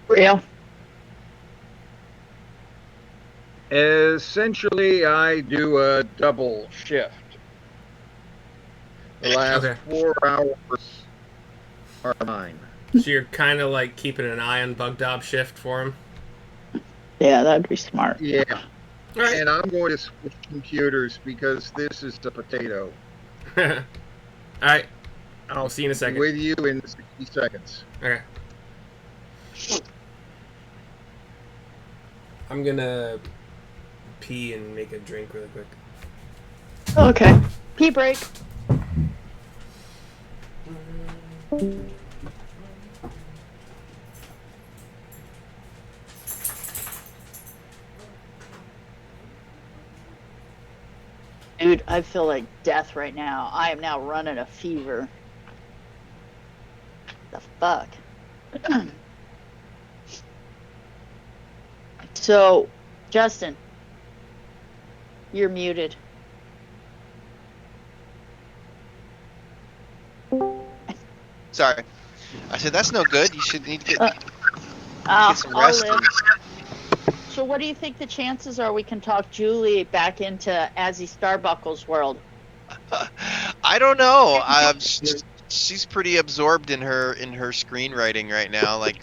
Real. Essentially, I do a double shift. The last Okay. 4 hours are mine. So you're kind of like keeping an eye on Bug Dob shift for him. Yeah, that'd be smart. Yeah, All right. and I'm going to switch computers because this is the potato. All right. I'll see you in a second. With you in 60 seconds. Okay. I'm gonna pee and make a drink really quick. Okay. Pee break. Dude, I feel like death right now. I am now running a fever. The fuck? So, Justin, you're muted. Sorry. I said that's no good. You should need to get some I'll rest. live. So what do you think the chances are we can talk Julie back into Azzy Starbuckle's world? I don't know. She's pretty absorbed in her screenwriting right now. Like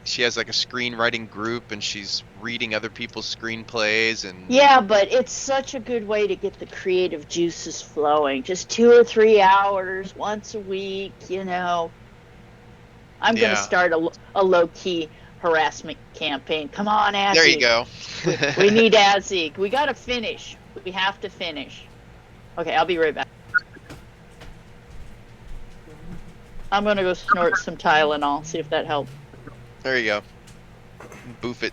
she has like a screenwriting group and she's reading other people's screenplays and Yeah, but it's such a good way to get the creative juices flowing. Just 2 or 3 hours once a week, you know. I'm going to yeah. start a low-key harassment campaign. Come on, There you Azzy. go. We need Azzy. We got to finish. We have to finish. Okay, I'll be right back. I'm going to go snort some Tylenol, see if that helps. There you go. Boof it.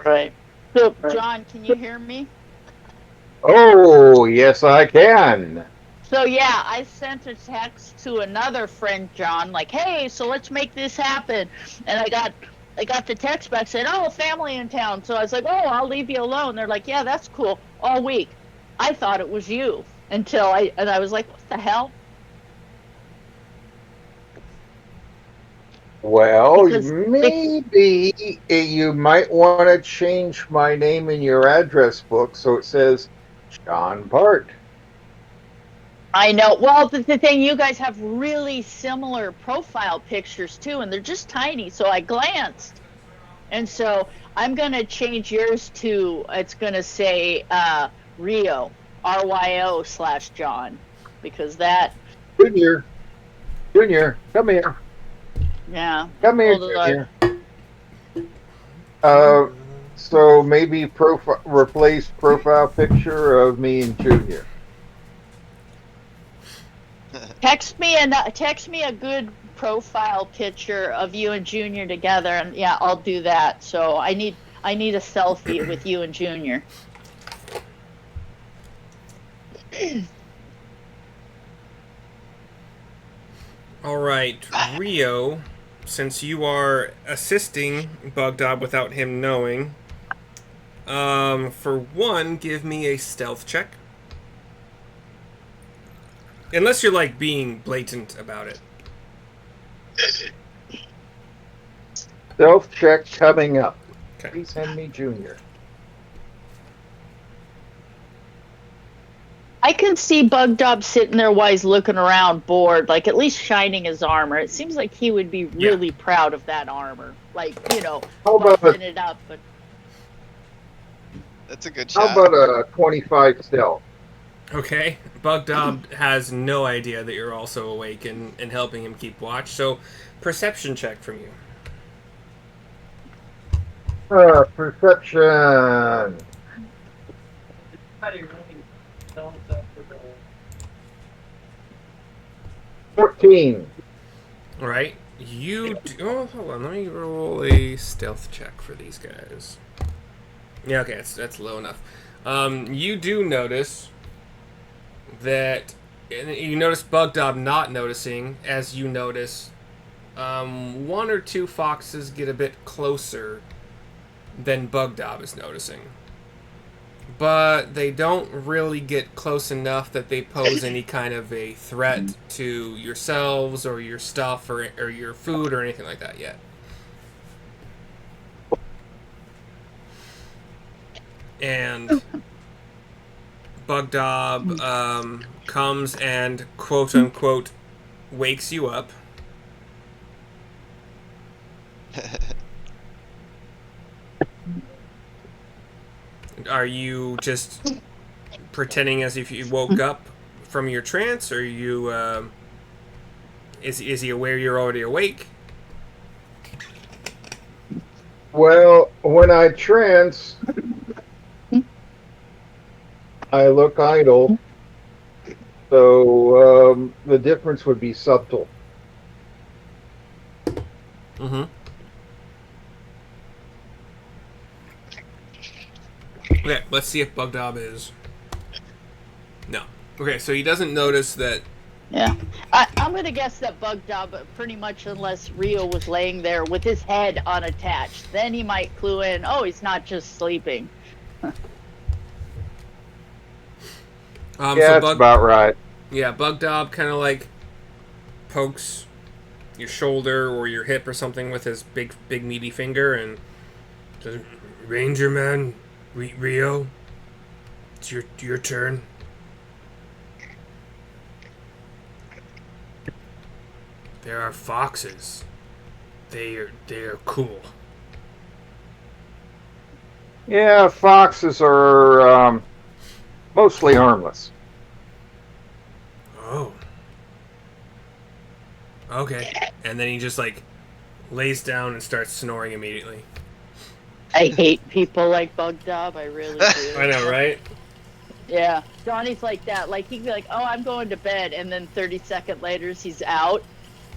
Right. So, John, can you hear me? Oh, yes, I can. So yeah, I sent a text to another friend, John, like, "Hey, so let's make this happen." And I got the text back saying, "Oh, family in town." So I was like, "Oh, I'll leave you alone." They're like, "Yeah, that's cool." All week, I thought it was you until I was like, "What the hell?" Well, Because maybe you might want to change my name in your address book so it says John Bart. I know. Well, the thing, you guys have really similar profile pictures too, and they're just tiny. So I glanced, and so I'm gonna change yours to. It's gonna say Rio, RYO/John, because that. Junior, Junior, come here. Yeah. Come here, Hold on. Junior. Uh, so maybe replace profile picture of me and Junior. Text me a good profile picture of you and Junior together, and yeah, I'll do that. So I need a selfie with you and Junior. All right, Rio, since you are assisting Bugdog without him knowing, for one, give me a stealth check. Unless you're like being blatant about it. Self check coming up. Okay. Please send me Junior. I can see Bugdob sitting there while he's looking around, bored, like at least shining his armor. It seems like he would be really proud of that armor, like, you know, How about busting it up. But That's a good how shot. about a 25 stealth? Okay. Bugdob has no idea that you're also awake and helping him keep watch, so perception check from you. Perception. 14. All right. Oh, hold on. Let me roll a stealth check for these guys. Yeah, okay, that's low enough. You do notice that you notice Bugdob not noticing as you notice one or two foxes get a bit closer than Bugdob is noticing. but they don't really get close enough that they pose any kind of a threat to yourselves or your stuff or your food or anything like that yet. And Bugdob comes and quote unquote wakes you up. Are you just pretending as if you woke up from your trance, or you is he aware you're already awake? Well, when I trance, I look idle, so the difference would be subtle. Mm-hmm. Okay, let's see if Bugdob is. No. Okay, so he doesn't notice that. Yeah. I'm going to guess that Bugdob, pretty much unless Rio was laying there with his head unattached, then he might clue in, oh, he's not just sleeping. Yeah, So that's about right. Yeah, Bugdob kind of like pokes your shoulder or your hip or something with his big meaty finger and says, "Ranger man, Rio, it's your turn." There are foxes. They are cool. Yeah, foxes are mostly harmless. Oh. Okay. And then he just like lays down and starts snoring immediately. I hate people like Bugdob. I really do. I know, right? Yeah. Johnny's like that. Like, he'd be like, oh, I'm going to bed. And then 30 seconds later, he's out.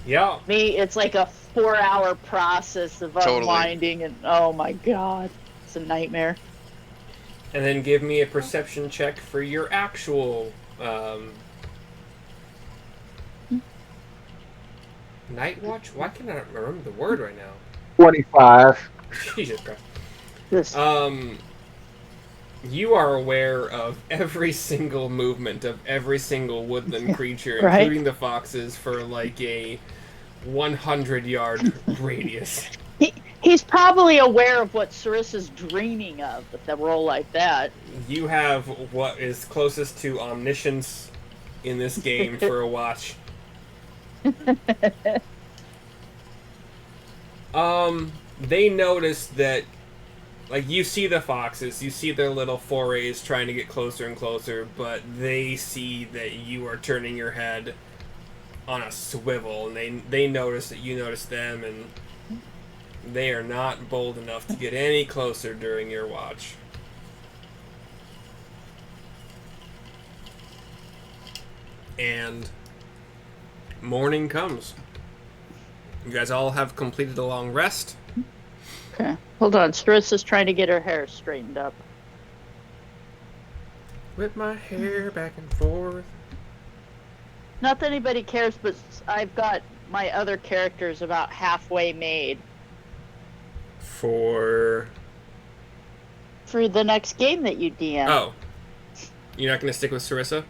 Yeah. Me, it's like a 4-hour process of Totally. unwinding. And oh my God. It's a nightmare. And then give me a perception check for your actual night watch? Why can't I not remember the word right now? 25. Jesus Christ. This, You are aware of every single movement of every single woodland creature, Right. including the foxes, for like a 100-yard radius. he's probably aware of what Sarissa's dreaming of with a roll like that. You have what is closest to omniscience in this game for a watch. They notice that, like, you see the foxes, you see their little forays trying to get closer and closer, but they see that you are turning your head on a swivel, and they notice that you notice them, and they are not bold enough to get any closer during your watch. And morning comes. You guys all have completed a long rest. Okay. Hold on. Sarissa's trying to get her hair straightened up. Whip my hair back and forth. Not that anybody cares, but I've got my other characters about halfway made For the next game that you DM. oh, you're not gonna stick with Sarissa?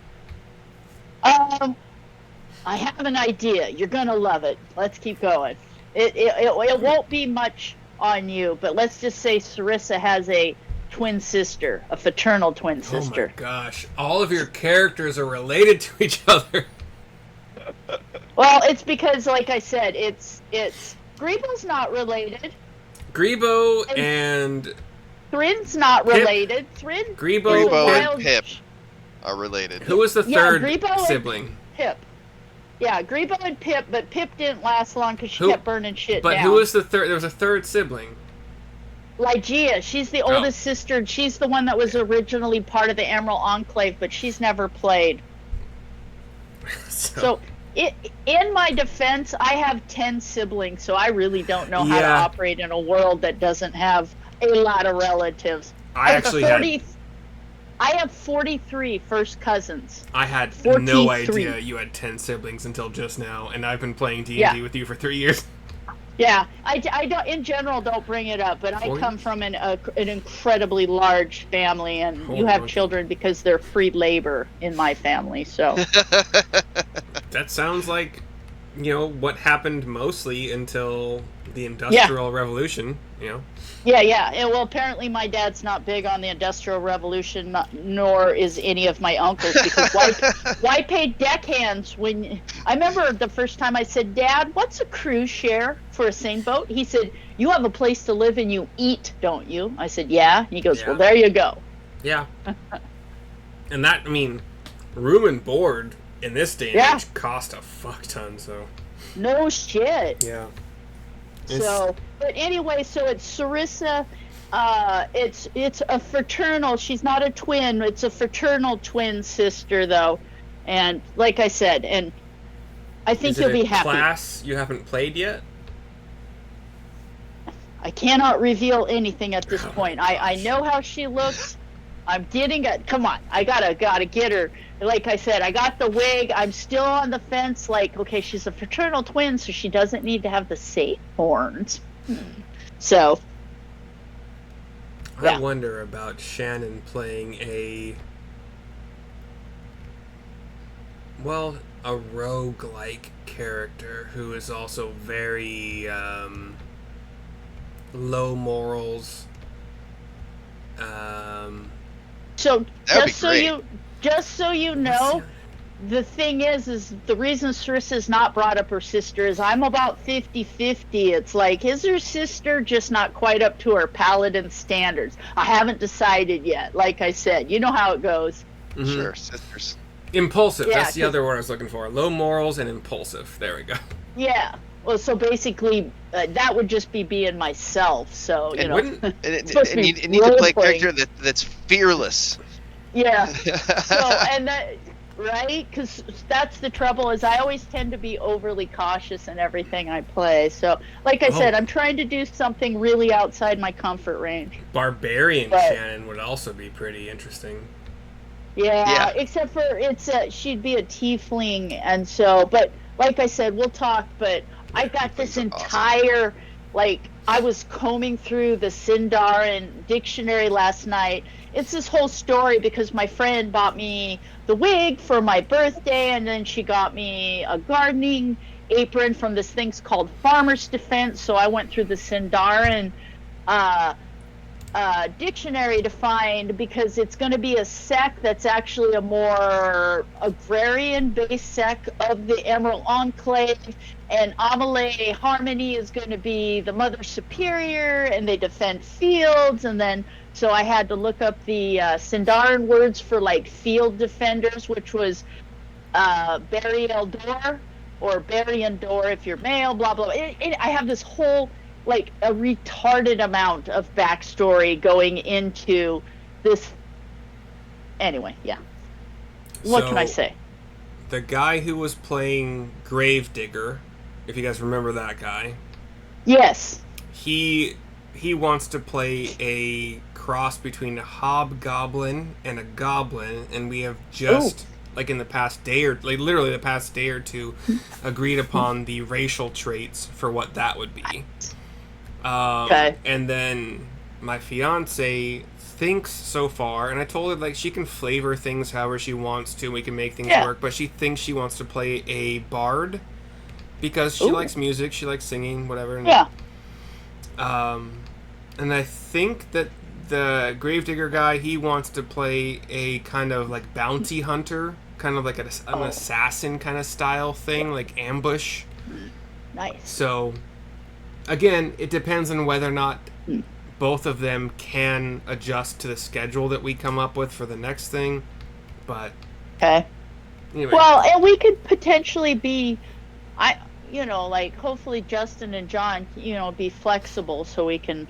I have an idea. You're gonna love it. Let's keep going. It won't be much on you, but let's just say Sarissa has a twin sister, a fraternal twin sister. Oh my gosh! All of your characters are related to each other. Well, it's because, like I said, it's Grebo's not related. Grebo and Thrin's not Pip. related. Thrin. Grebo is a Grebo wild- and Pip are related. who was the Yeah, third Grebo and- sibling? Pip. Yeah, Grebo and Pip, but Pip didn't last long because she Who- kept burning shit But down. who was the third? There was a third sibling. Lygia, she's the Oh. oldest sister, and she's the one that was originally part of the Emerald Enclave, but she's never played. So, in my defense, I have 10 siblings, so I really don't know how to Yeah. operate in a world that doesn't have a lot of relatives. I actually had 43 first cousins. no 43. idea you had 10 siblings until just now, and I've been playing D&D Yeah. with you for 3 years. Yeah, I don't in general don't bring it up, but I come 40? from an incredibly large family, and you Holy have monkey. children because they're free labor in my family. So That sounds like, what happened mostly until the yeah, Industrial Revolution, yeah. And, well, apparently my dad's not big on the Industrial Revolution, nor is any of my uncles, because why pay deckhands when I remember the first time I said, "Dad, what's a cruise share for a sailboat?" He said, "You have a place to live and you eat, don't you?" I said, "Yeah." He goes, "Well, Yeah. there you go." Yeah. And that, I mean, room and board in this day and Yeah, age cost a fuck ton, so. no shit. Yeah. It's, So, but anyway, so it's Sarissa. It's a fraternal. She's not a twin. It's a fraternal twin sister, though. And like I said, and I is think it you'll a be happy. class you haven't played yet? I cannot reveal anything at this Oh my point. I gosh. know how she looks. I'm getting it. Come on, I gotta get her. Like I said, I got the wig. I'm still on the fence. Like, okay, she's a fraternal twin, so she doesn't need to have the safe horns. So I yeah. wonder about Shannon playing a rogue-like character who is also very low morals. So That would be great. just so you What's know, the thing is the reason Sarissa's not brought up her sister is I'm about 50-50. It's like, is her sister just not quite up to her paladin standards? I haven't decided yet. Like I said, you know how it goes. Sure, sisters. Impulsive. Yeah, That's the other word I was looking for. Low morals and impulsive. There we go. yeah. Well, so basically, that would just be being myself. So, And Wouldn't And, it's supposed to and be you need to role play a playing. character that's fearless. Yeah. So, and that, right? Because that's the trouble is I always tend to be overly cautious in everything I play. So, like I Oh, said, I'm trying to do something really outside my comfort range. barbarian But Shannon would also be pretty interesting. yeah, Yeah, except for she'd be a tiefling, and so, but like I said, we'll talk. But I Yeah. got this tieflings are awesome. entire, like, I was combing through the Sindarin dictionary last night. It's this whole story because my friend bought me the wig for my birthday, and then she got me a gardening apron from this thing's called Farmer's Defense. So I went through the Sindarin uh dictionary to find because it's going to be a sect that's actually a more agrarian based sect of the Emerald Enclave, and Amelie Harmony is going to be the Mother Superior, and they defend fields. And then so I had to look up the Sindarin words for like field defenders, which was Burial Door or Burying Door if you're male, blah, blah. I have this whole, like, a retarded amount of backstory going into this. Anyway, yeah. What can I So, say? the guy who was playing Gravedigger, if you guys remember that guy, Yes. he wants to play a cross between a hobgoblin and a goblin, and we have Oh, just like in the past day or like literally the past day or two agreed upon the racial traits for what that would be. okay. And then my fiance thinks so far, and I told her like she can flavor things however she wants to, we can make things Yeah. work, but she thinks she wants to play a bard because she Ooh. likes music, she likes singing, whatever. Yeah. And I think that the Gravedigger guy, he wants to play a kind of like bounty hunter, kind of like an Oh, assassin kind of style thing, like ambush. nice. So, again, it depends on whether or not Hmm. both of them can adjust to the schedule that we come up with for the next thing. But Okay. anyway, Well, and we could potentially be, like hopefully Justin and John, be flexible so we can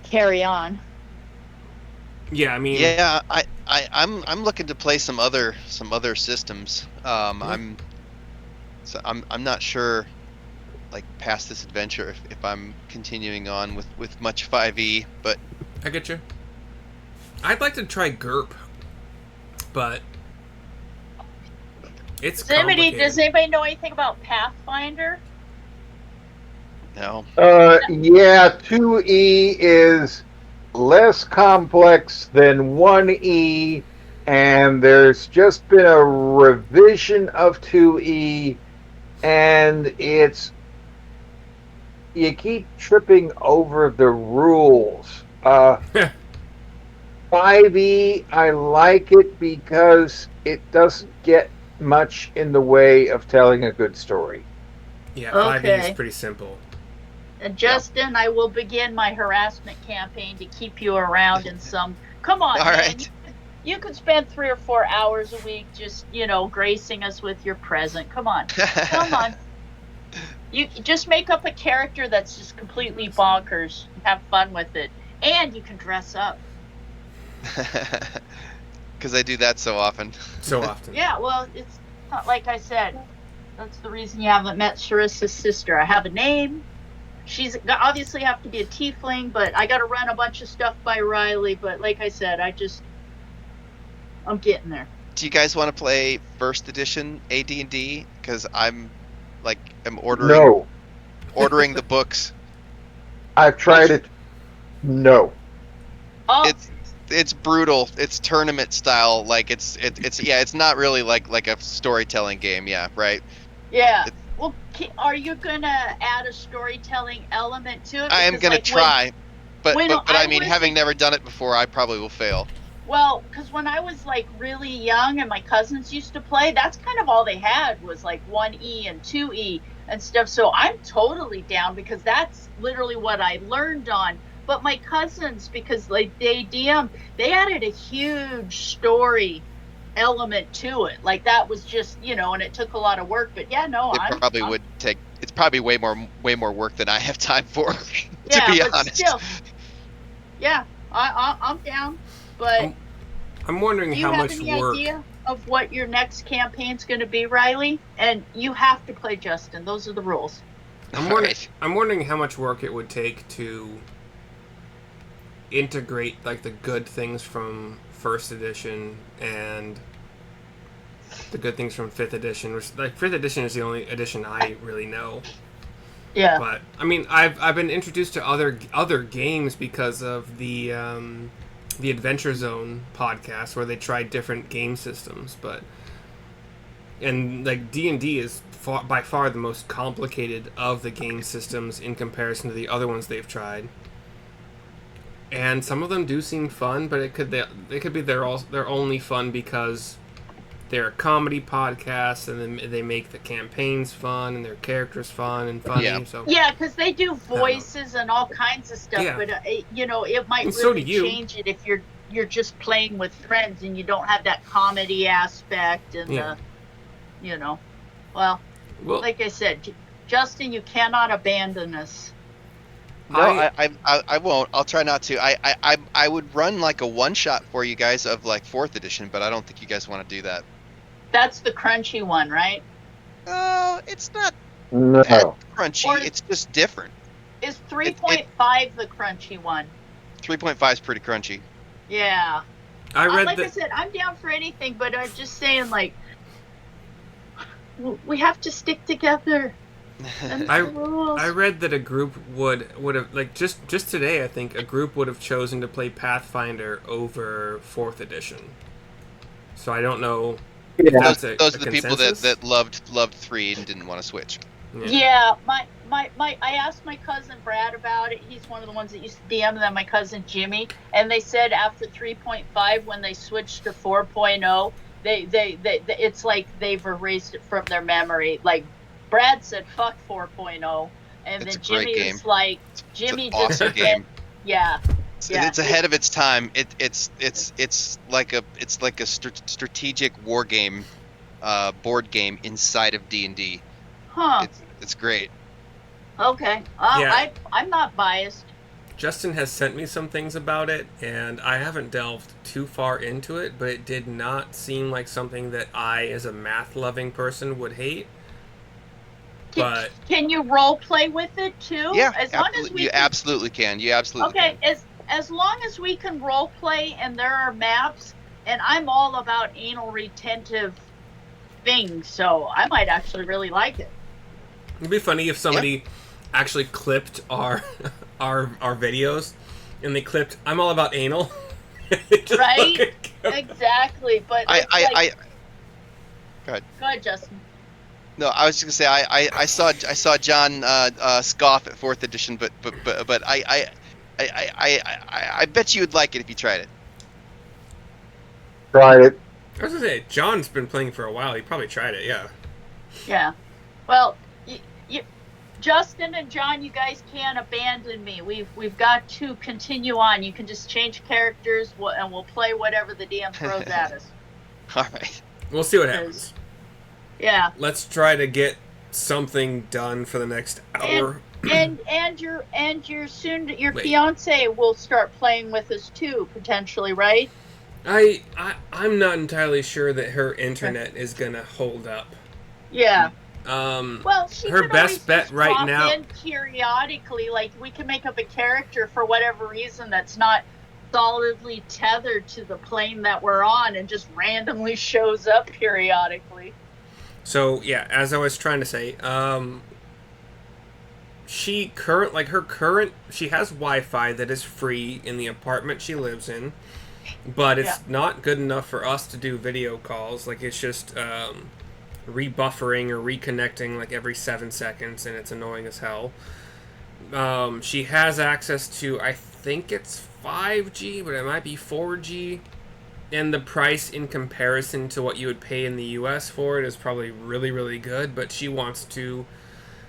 carry on. yeah, I mean, Yeah, I'm looking to play some other systems. I'm not sure, like past this adventure, if I'm continuing on with much 5e, but I get you. I'd like to try GURP, but it's Does complicated. anybody know anything about Pathfinder? No. Yeah, 2E is less complex than 1E, and there's just been a revision of 2E, and you keep tripping over the rules. 5E, I like it because it doesn't get much in the way of telling a good story. Yeah, 5e is Okay. pretty simple. And Justin, I will begin my harassment campaign to keep you around in some. Come on, All man. right. You could spend 3 or 4 hours a week just, gracing us with your present. Come on. Come on. You just make up a character that's just completely bonkers. Have fun with it. And you can dress up. Because I do that so often. So often. Yeah, well, it's not like I said. That's the reason you haven't met Sharissa's sister. I have a name. She's obviously have to be a tiefling, but I got to run a bunch of stuff by Riley. But like I said, I'm getting there. Do you guys want to play first edition AD&D? Because I'm ordering No, the books. I've tried it. No. Oh, It's brutal. It's tournament style. Like it's not really like a storytelling game. Yeah, right. yeah. It, Well, are you gonna add a storytelling element to it? I am Because gonna like try, but when I I mean, was having never done it before, I probably will fail. well, because when I was like really young and my cousins used to play, that's kind of all they had was like 1E and 2E and stuff. So I'm totally down because that's literally what I learned on. But my cousins, because like they they added a huge story element to it. Like that was just, and it took a lot of work. But yeah, no, It probably would take. It's probably way more work than I have time for. To yeah, be but honest. still, yeah, I'm down. But I'm wondering do you how have much any work. idea of what your next campaign's going to be, Riley? And you have to play Justin. Those are the rules. I'm All wondering. right. I'm wondering how much work it would take to integrate like the good things from first edition and the good things from fifth edition. Which like fifth edition is the only edition I really know. Yeah. But I mean, I've been introduced to other games because of the Adventure Zone podcast where they tried different game systems, and like D&D is by far the most complicated of the game systems in comparison to the other ones they've tried. And some of them do seem fun, but it could be they're only fun because they're a comedy podcast and then they make the campaigns fun and their characters fun and funny. Yeah. So Yeah, because they do voices and all kinds of stuff, Yeah. but it might And so really do you. change it if you're just playing with friends and you don't have that comedy aspect and Yeah. well, well, like I said, Justin, you cannot abandon us. No, I won't. I'll try not to. I would run like a one shot for you guys of like fourth edition, but I don't think you guys want to do that. That's the crunchy one, right? It's not No. that crunchy. Or- It's just different. Is 3.5 the crunchy one? 3.5 is pretty crunchy. Yeah. I read like I that. said, I'm down for anything, but I'm just saying, like, we have to stick together. And I- the rules. I read that a group would have like just today. I think a group would have chosen to play Pathfinder over fourth edition. So I don't know. Yeah. That's those a are the people consensus? that loved 3 and didn't want to switch. Yeah, my I asked my cousin Brad about it. He's one of the ones that used to DM, and then my cousin Jimmy, and they said after 3.5, when they switched to 4.0, they it's like they've erased it from their memory. Like Brad said, "Fuck 4.0," and It's then a great Jimmy game. was like, It's an Jimmy just awesome game. Yeah. Yeah. It's ahead of its time. It's like a strategic war game, board game inside of D&D. Huh. It's great. Okay. Yeah. I'm not biased. Justin has sent me some things about it, and I haven't delved too far into it, but it did not seem like something that I, as a math-loving person, would hate. But Can you role play with it too? Yeah, As long as we you can- absolutely can. You absolutely Okay, can. as long as we can role play and there are maps, and I'm all about anal retentive things, so I might actually really like it. it'd be funny if somebody actually clipped our our videos, and they clipped "I'm all about anal." Just Right? look at- Exactly. But I, it's I, like, I, go ahead. go ahead, Justin. No, I was just gonna say I saw John scoff at fourth edition, but I bet you would like it if you tried it. Tried it. I was gonna say John's been playing for a while. He probably tried it. Yeah. Yeah. Well, you, Justin and John, you guys can't abandon me. We've got to continue on. You can just change characters, and we'll play whatever the DM throws at us. All right. We'll see what 'Cause- happens. Yeah. Let's try to get something done for the next hour. And your Wait. fiance will start playing with us too, potentially, right? I'm not entirely sure that her internet is gonna hold up. Yeah. Well, she Her could best always bet just right pop now- in periodically. Like, we can make up a character for whatever reason that's not solidly tethered to the plane that we're on, and just randomly shows up periodically. So yeah, as I was trying to say, she has Wi-Fi that is free in the apartment she lives in, but it's not good enough for us to do video calls. Like, it's just rebuffering or reconnecting like every 7 seconds, and it's annoying as hell. She has access to, I think it's 5G, but it might be 4G. And the price in comparison to what you would pay in the US for it is probably really, really good. But she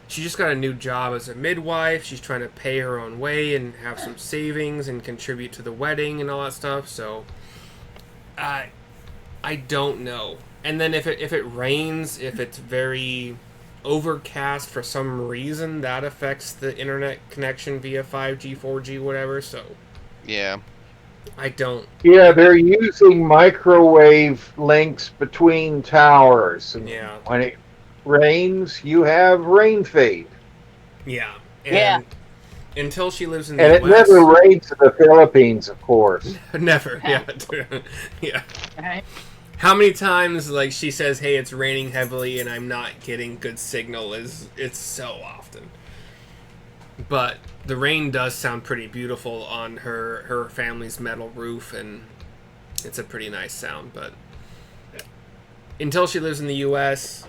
just got a new job as a midwife. She's trying to pay her own way and have some savings and contribute to the wedding and all that stuff. So, I don't know. And then if it rains, if it's very overcast for some reason, that affects the internet connection via 5G, 4G, whatever. So, Yeah. I don't. Yeah, they're using microwave links between towers. And Yeah. when it rains, you have rain fade. Yeah. Yeah. Until she lives in the And it US. never rains in the Philippines, of course. Never. Yeah. Yeah. Right? How many times, like, she says, hey, it's raining heavily and I'm not getting good signal, it's so often. But the rain does sound pretty beautiful on her family's metal roof, and it's a pretty nice sound. But until she lives in the US,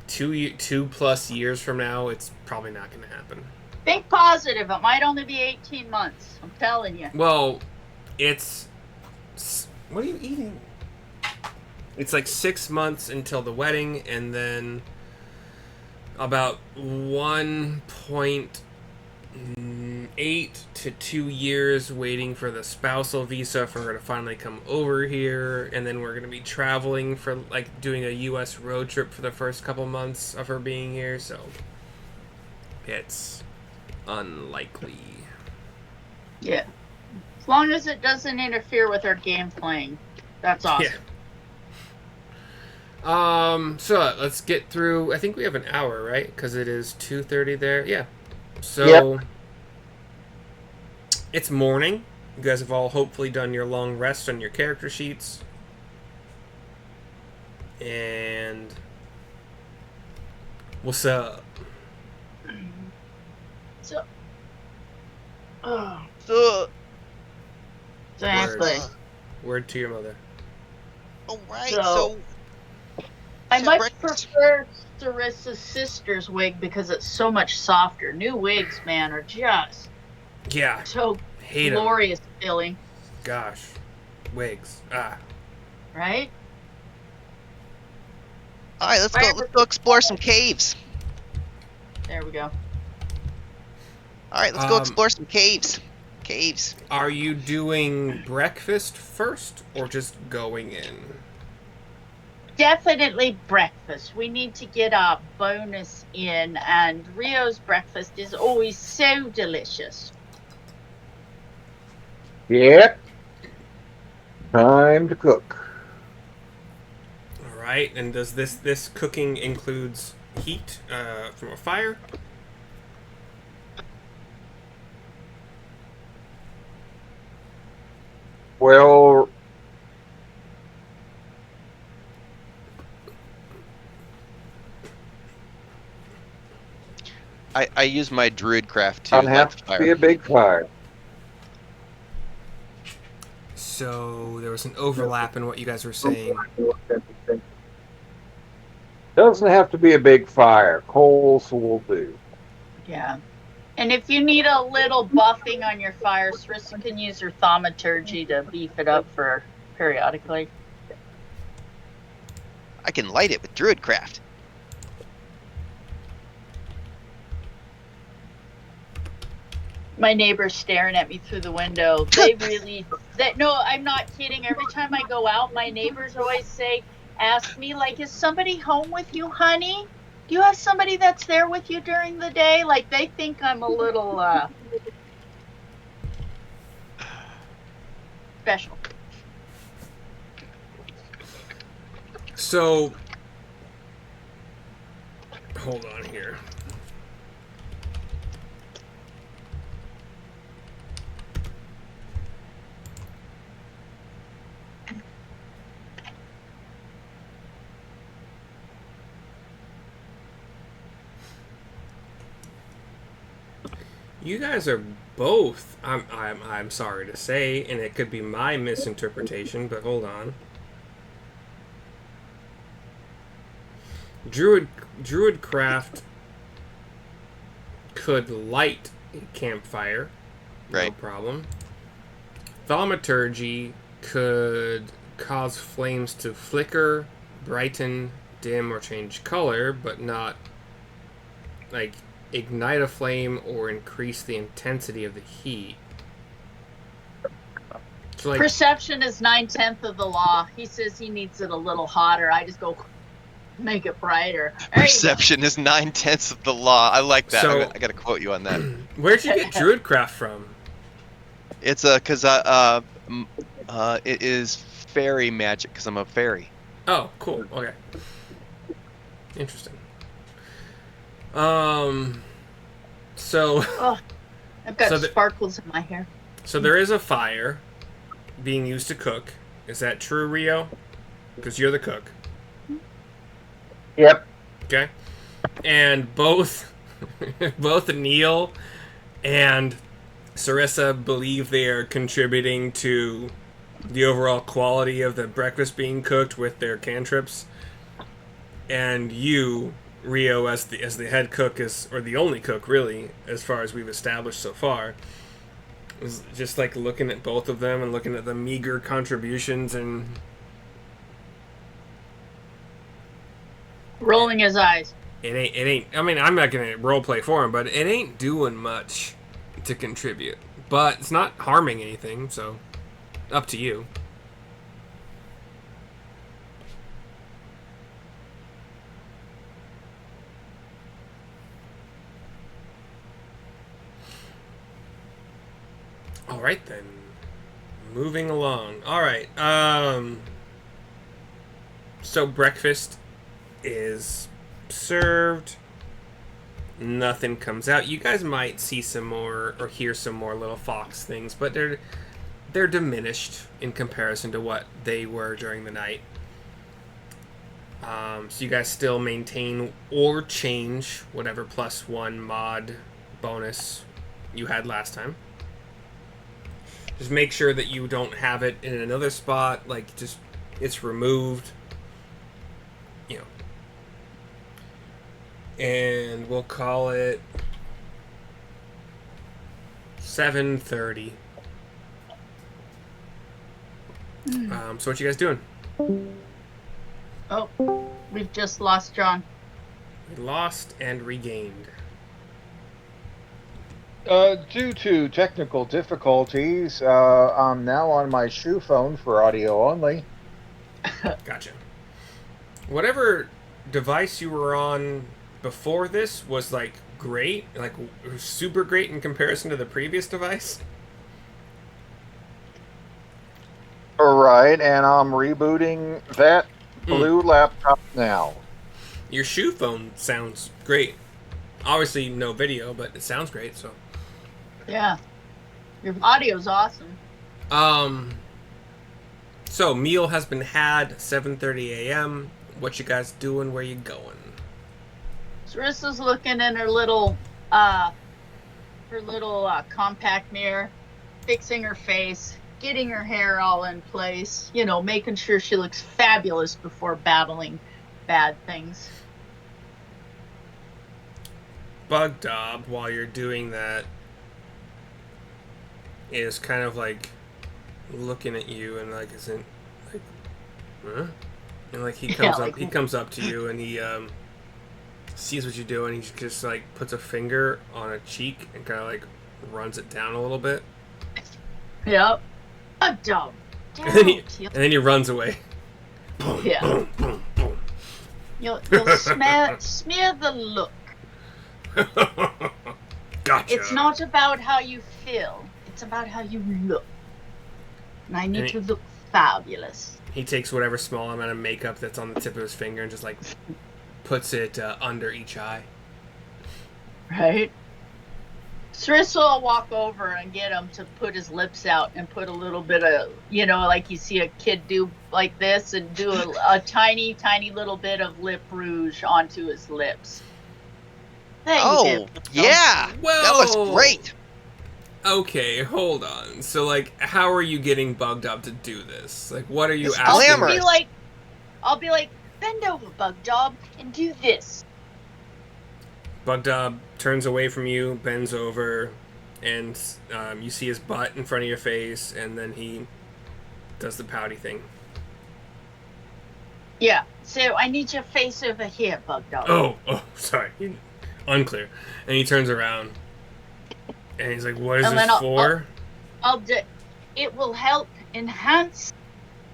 2+ years from now, it's probably not going to happen. Think positive. It might only be 18 months. I'm telling you. Well, it's... What are you eating? It's like 6 months until the wedding, and then about 1.8 to 2 years waiting for the spousal visa for her to finally come over here, and then we're going to be traveling for, like, doing a US road trip for the first couple months of her being here, so it's unlikely. Yeah. As long as it doesn't interfere with our game playing. That's awesome. Yeah. So let's get through. I think we have an hour, right? Because it is 2:30 there. Yeah. So it's morning. You guys have all hopefully done your long rest on your character sheets. And what's up? So, oh, So, exactly. Word to your mother. all right. So- So, I much breakfast. prefer Sarissa's sister's wig because it's so much softer. New wigs, man, are just Yeah. so Hate 'em. glorious feeling, Gosh. Wigs. Ah. right? all right, let's go. Let's go explore some caves. There we go. All right, let's go Um, explore some caves. Caves. Are you doing breakfast first or just going in? Definitely breakfast. We need to get our bonus in, and Rio's breakfast is always so delicious. Yep. Time to cook. All right. And does this cooking includes heat from a fire? Well, I use my Druidcraft to Doesn't light have the to fire. be a big fire. So there was an overlap in what you guys were saying. Doesn't have to be a big fire. Coals will do. Yeah. And if you need a little buffing on your fire, Sarissa can use her thaumaturgy to beef it up for periodically. I can light it with Druidcraft. My neighbor's staring at me through the window. They really no, I'm not kidding. Every time I go out, my neighbors always ask me, like, is somebody home with you, honey? Do you have somebody that's there with you during the day? Like, they think I'm a little special. So, hold on here. You guys are both. I'm sorry to say, and it could be my misinterpretation, but hold on. Druidcraft could light a campfire, no Right. problem. Thaumaturgy could cause flames to flicker, brighten, dim, or change color, but not like ignite a flame or increase the intensity of the heat. So like, Perception is 9/10 of the law. He says he needs it a little hotter. I just go make it brighter. Perception is 9/10 of the law. I like that. So- I got to quote you on that. where'd you get Druidcraft from? It's because it is fairy magic because I'm a fairy. Oh, cool. Okay. Interesting. So Oh, I've got So sparkles in my hair. so there is a fire being used to cook. Is that true, Rio? Because you're the cook. Yep. Okay. And both both Neil and Sarissa believe they are contributing to the overall quality of the breakfast being cooked with their cantrips. And you, Rio, as the head cook, or the only cook really, as far as we've established so far, is just like looking at both of them and looking at the meager contributions and Rolling his eyes. it ain't. I mean, I'm not gonna role play for him, but it ain't doing much to contribute. But it's not harming anything, so up to you. All right then. Moving along. All right. So breakfast is served. Nothing comes out. You guys might see some more or hear some more little fox things, but they're diminished in comparison to what they were during the night. So you guys still maintain or change whatever +1 mod bonus you had last time. Just make sure that you don't have it in another spot, like just it's removed. You know. And we'll call it 7:30. So what you guys doing? Oh, we've just lost John. Lost and regained. Due to technical difficulties, I'm now on my shoe phone for audio only. Gotcha. Whatever device you were on before this was like great, like super great in comparison to the previous device. All right, and I'm rebooting that blue laptop now. Your shoe phone sounds great. Obviously no video, but it sounds great, so. Yeah. Your audio's awesome. So meal has been had, 7:30 a.m. What you guys doing? Where you going? Sarissa's looking in her little uh her little compact mirror, fixing her face, getting her hair all in place, making sure she looks fabulous before battling bad things. Bugdob, while you're doing that, is kind of like looking at you and like isn't like, huh? And like he comes Yeah, up, he comes up to you and he sees what you're doing. He just like puts a finger on a cheek and kind of like runs it down a little bit. Yep. A dog. And then he runs away. Boom, Yeah. boom, boom, boom. You'll smear the look. Gotcha. It's not about how you feel. It's about how you look. And I need to look fabulous. He takes whatever small amount of makeup that's on the tip of his finger and just like puts it under each eye. Right? Sarissa will walk over and get him to put his lips out and put a little bit of, like you see a kid do like this, and do a tiny, tiny little bit of lip rouge onto his lips. There you go. Yeah. Well, that looks great. Okay, hold on. So, like, how are you getting Bugdob to do this? Like, what are you It's asking? glamorous. I'll be like, bend over, Bugdob, and do this. Bugdob turns away from you, bends over, and you see his butt in front of your face, and then he does the pouty thing. Yeah, so I need your face over here, Bugdob. Oh, sorry. Unclear. And he turns around, and he's like, what is this for? It will help enhance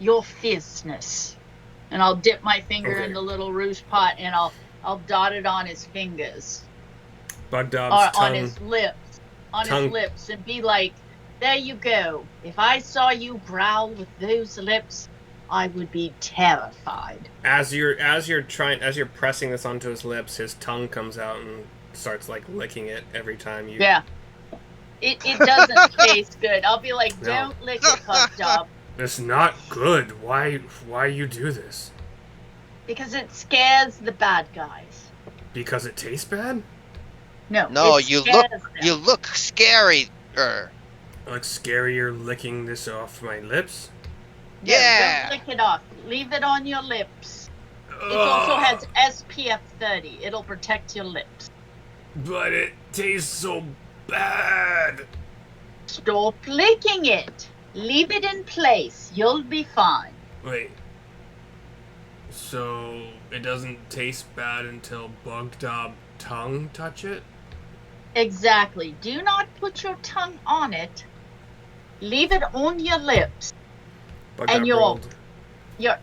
your fierceness. And I'll dip my finger in the little rouge pot, and I'll dot it on his fingers. Bugdob's tongue. On his lips. His lips, and be like, there you go. If I saw you growl with those lips, I would be terrified. As you're pressing this onto his lips, his tongue comes out and starts like licking it every time you. Yeah. It doesn't taste good. I'll be like, don't lick it, Bugdob. It's not good. Why you do this? Because it scares the bad guys. Because it tastes bad? No, you look scary. Like scarier licking this off my lips? Yeah. Don't lick it off. Leave it on your lips. It also has SPF 30. It'll protect your lips. But it tastes so bad. Stop licking it. Leave it in place. You'll be fine. Wait. So it doesn't taste bad until Bugdob tongue touch it? Exactly. Do not put your tongue on it. Leave it on your lips. And your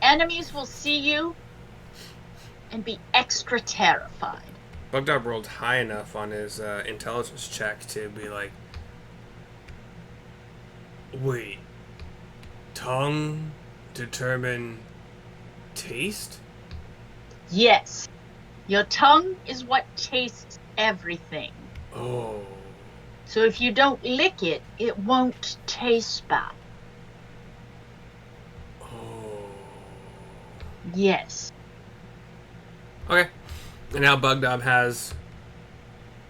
enemies will see you and be extra terrified. Bugdob rolled high enough on his intelligence check to be like, wait, tongue determine taste? Yes. Your tongue is what tastes everything. Oh. So if you don't lick it, it won't taste bad. Oh. Yes. Okay. And now Bugdob has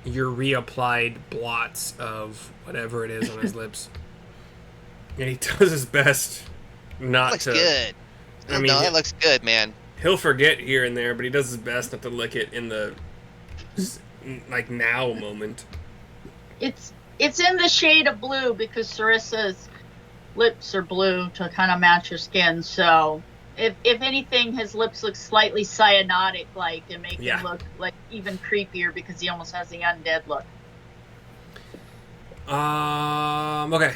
your reapplied blots of whatever it is on his lips. And he does his best not looks to... good. I mean, no, that looks good, man. He'll forget here and there, but he does his best not to lick it in the, like, now moment. It's in the shade of blue because Sarissa's lips are blue to kind of match her skin. So if anything, his lips look slightly cyanotic like and make him look like even creepier because he almost has the undead look. Okay.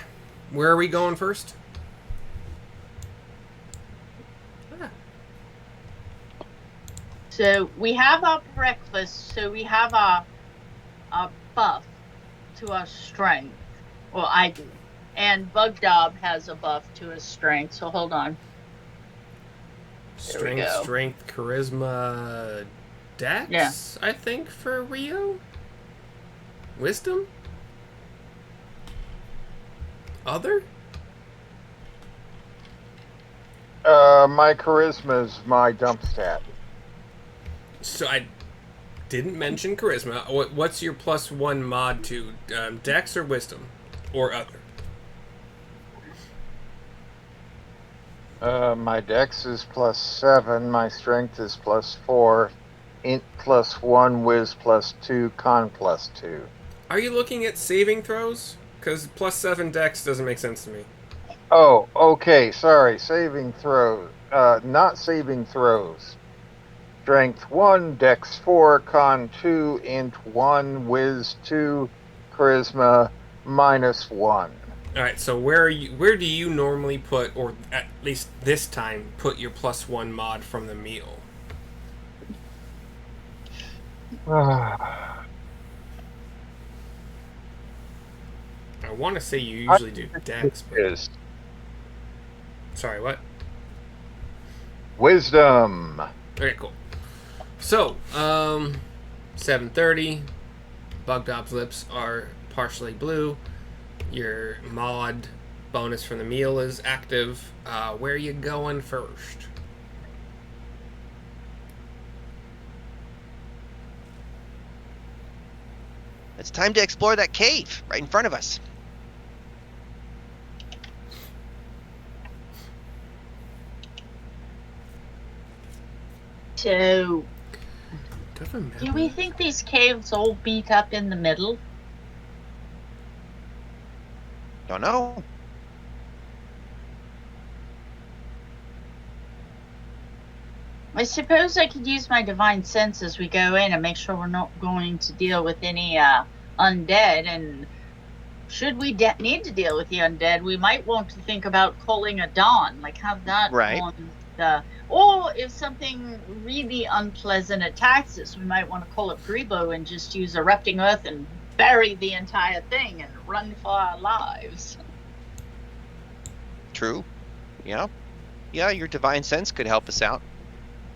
Where are we going first? So we have our breakfast. So we have our buff to our strength. Well, I do. And Bugdob has a buff to his strength. So hold on. Strength, charisma, dex, Yeah. I think, for Rio? Wisdom? Other? My charisma is my dump stat. So didn't mention charisma. What's your +1 mod to? Dex or wisdom? Or other? My dex is +7, my strength is +4, int +1, whiz +2, con +2. Are you looking at saving throws? Because +7 dex doesn't make sense to me. Oh, okay, sorry. Saving throws. Not saving throws. Strength 1, dex 4, con 2, int 1, whiz 2, charisma -1. All right, so where do you normally put, or at least this time, put your +1 mod from the meal? I I want to say you usually do dex, but is sorry, what? wisdom. Okay, cool. So, 7:30. Bugdob's lips are partially blue. Your mod bonus from the meal is active. Where are you going first? It's time to explore that cave right in front of us. So, Doesn't do we think these caves all beat up in the middle? Don't know. I suppose I could use my divine sense as we go in and make sure we're not going to deal with any undead. And should we need to deal with the undead, we might want to think about calling a dawn, like have that Right. on the. Or if something really unpleasant attacks us, we might want to call up Grebo and just use erupting earth and bury the entire thing and run for our lives. True. Yeah. Yeah, your divine sense could help us out.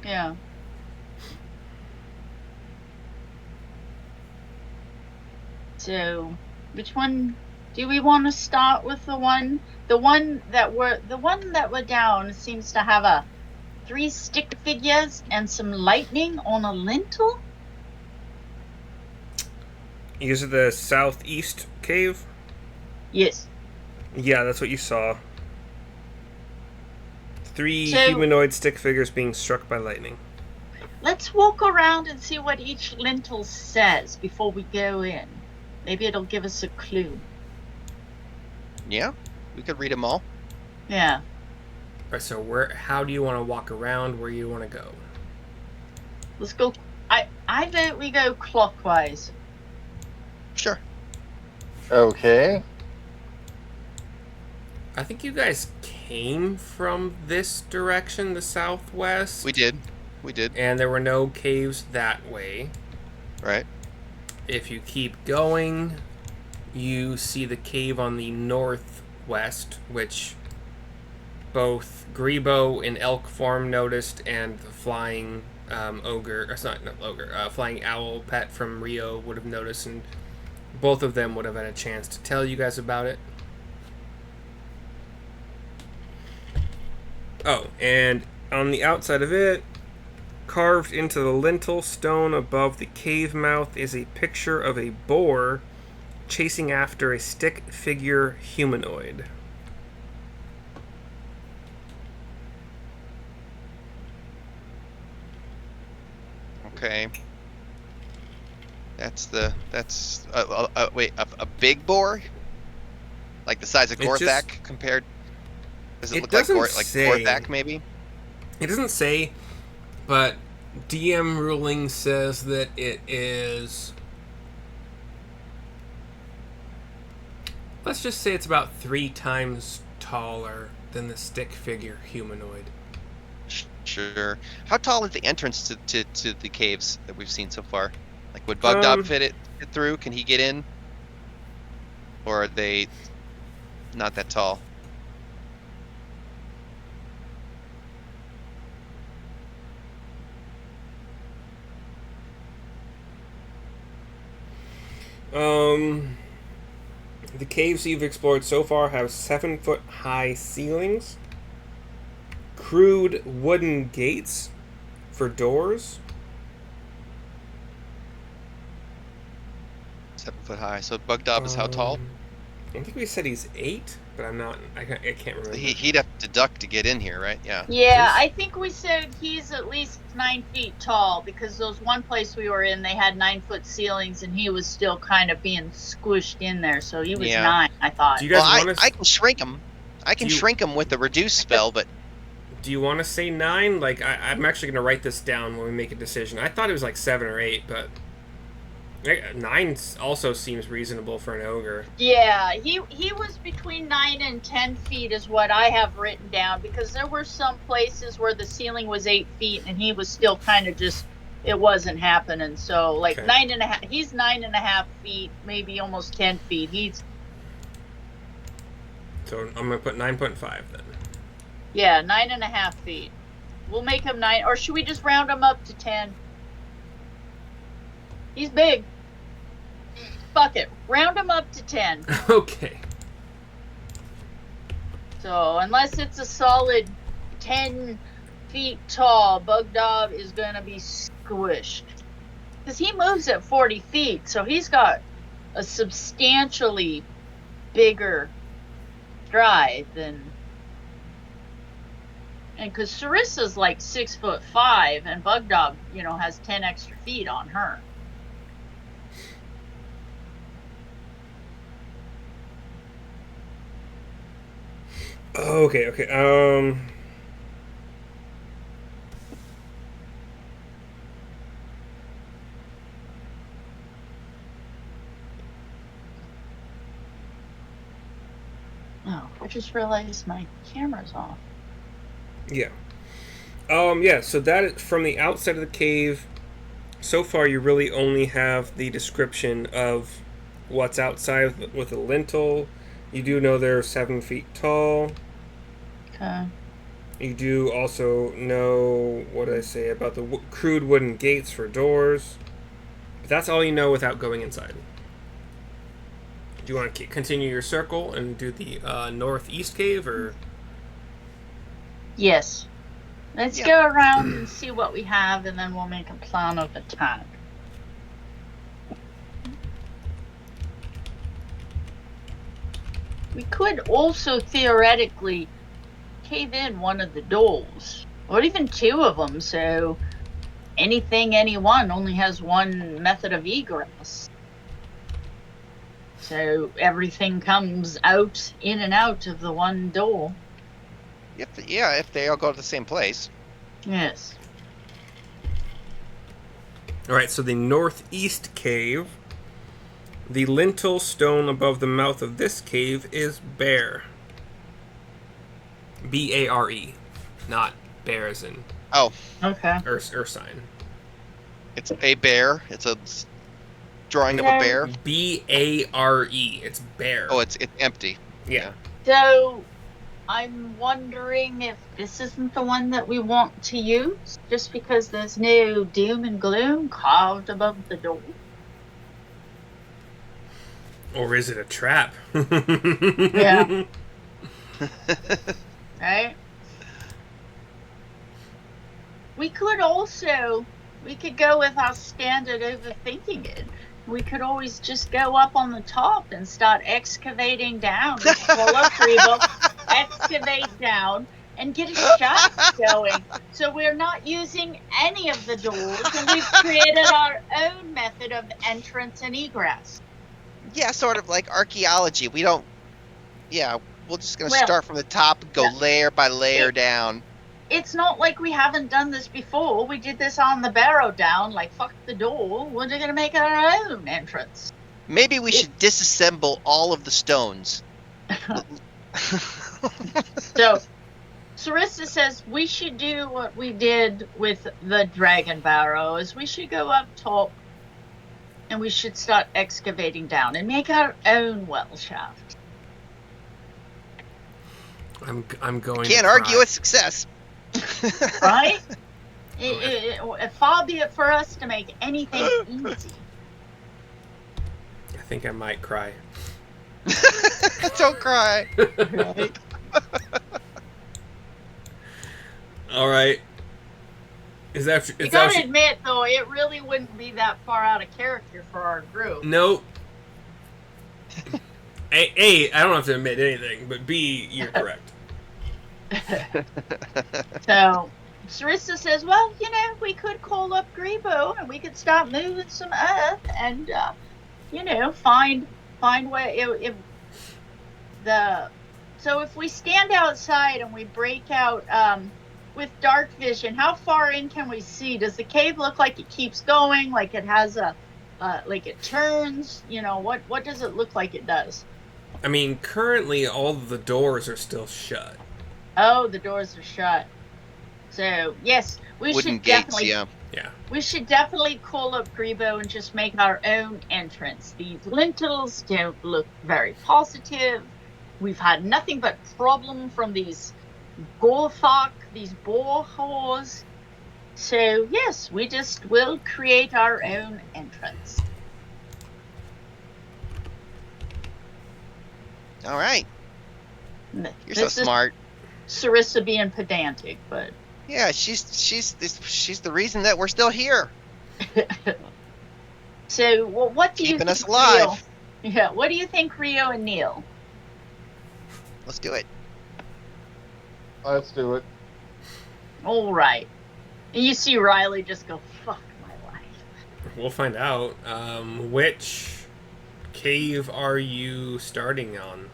Yeah. So, which one do we want to start with? The one that we're down seems to have 3 stick figures and some lightning on a lintel. Is it the southeast cave? Yes. Yeah, that's what you saw. 3 So- humanoid stick figures being struck by lightning. Let's walk around and see what each lintel says before we go in. Maybe it'll give us a clue. Yeah, we could read them all. Yeah. Alright, so how do you want to walk around? Where you want to go? Let's go. I vote we go clockwise. Sure. Okay. I think you guys came from this direction, the southwest. We did. We did. And there were no caves that way. Right. If you keep going, you see the cave on the northwest, which both Grebo in elk form noticed and the flying ogre, or not ogre, flying owl pet from Rio would have noticed, and both of them would have had a chance to tell you guys about it. Oh, and on the outside of it, carved into the lintel stone above the cave mouth, is a picture of a boar chasing after a stick figure humanoid. Okay. Wait, a big boar? Like the size of It's Gorthak just- compared? Does it It look like doesn't say. Gorthak maybe? It doesn't say, but DM ruling says that it is. Let's just say it's about 3 times taller than the stick figure humanoid. Sure. How tall is the entrance to the caves that we've seen so far? Like, would Bugdob fit through? Can he get in? Or are they not that tall? The caves you've explored so far have 7-foot high ceilings, crude wooden gates for doors, foot high. So Bugdob is how tall? I think we said he's 8, but I'm not. I can't remember. He'd have to duck to get in here, right? Yeah. Yeah, I think we said he's at least 9 feet tall because those one place we were in, they had 9-foot ceilings, and he was still kind of being squished in there. So he was Yeah. 9, I thought. Do you guys Well, want to? I can shrink him. I can shrink him with the reduce spell, but Do you want to say 9? Like, I'm actually going to write this down when we make a decision. I thought it was like 7 or 8, but 9 also seems reasonable for an ogre. Yeah, he was between 9 and 10 feet is what I have written down, because there were some places where the ceiling was 8 feet and he was still kind of just, it wasn't happening. So like Okay. 9.5, he's 9.5 feet, maybe almost 10 feet. So I'm going to put 9.5 then. Yeah, 9.5 feet. We'll make him 9, or should we just round him up to 10? He's big. Fuck it. Round him up to 10. Okay. So, unless it's a solid 10 feet tall, Bugdob is going to be squished. Because he moves at 40 feet, so he's got a substantially bigger stride than... And because Sarissa's like 6'5", and Bugdob, has 10 extra feet on her. Okay. Oh, I just realized my camera's off. Yeah. So that is from the outside of the cave. So far, you really only have the description of what's outside with a lintel. You do know they're 7 feet tall. Okay. You do also know, what did I say, about the crude wooden gates for doors. But that's all you know without going inside. Do you want to continue your circle and do the northeast cave, or...? Yes. Let's go around and see what we have, and then we'll make a plan of attack. We could also theoretically cave in one of the doors, or even 2 of them, so anyone only has one method of egress. So everything comes out, in and out of the one door. If they all go to the same place. Yes. Alright, so the northeast cave. The lintel stone above the mouth of this cave is bare. B-A-R-E. Not bear as in Oh, Okay. Ursine. it's a bear. It's a drawing of a bear. B-A-R-E. It's bear. Oh, it's empty. yeah. So, I'm wondering if this isn't the one that we want to use, just because there's no doom and gloom carved above the door. Or is it a trap? Yeah. Right? We could go with our standard overthinking it. We could always just go up on the top and start excavating down. Just pull up Rebo, excavate down, and get a shaft going. So we're not using any of the doors, and we've created our own method of entrance and egress. Yeah, sort of like archaeology. We don't. Yeah, we're just gonna Well, start from the top and go layer by layer down. It's not like we haven't done this before. We did this on the barrow down, like, fuck the door. We're going to make our own entrance. Maybe we should disassemble all of the stones. So, Sarissa says we should do what we did with the dragon barrow, is we should go up top and we should start excavating down and make our own well shaft. I'm going Can't to argue cry. with success. Right? Far be it for us to make anything easy. I think I might cry. Don't cry. Right? All right. Is that? You gotta admit, though, it really wouldn't be that far out of character for our group. Nope. A, I don't have to admit anything, but B, you're correct. So Sarissa says, well, we could call up Grebo and we could start moving some earth and, find where if the so if we stand outside and we break out with dark vision, how far in can we see? Does the cave look like it keeps going, like it has like it turns? What does it look like it does? I mean, currently all of the doors are still shut. Oh, the doors are shut. So yes, we Wooden should gates, definitely yeah. Yeah. we should definitely call up Grebo and just make our own entrance. These lintels don't look very positive. We've had nothing but problem from these Gorthok, these boar whores. So yes, we just will create our own entrance. All right. You're This so is smart. Sarissa being pedantic, but Yeah, she's the reason that we're still here. so what do you Keeping think, us alive. Rio? Yeah, what do you think, Rio and Neil? Let's do it. Let's do it. All right. And you see Riley just go, fuck my life. We'll find out. Which cave are you starting on?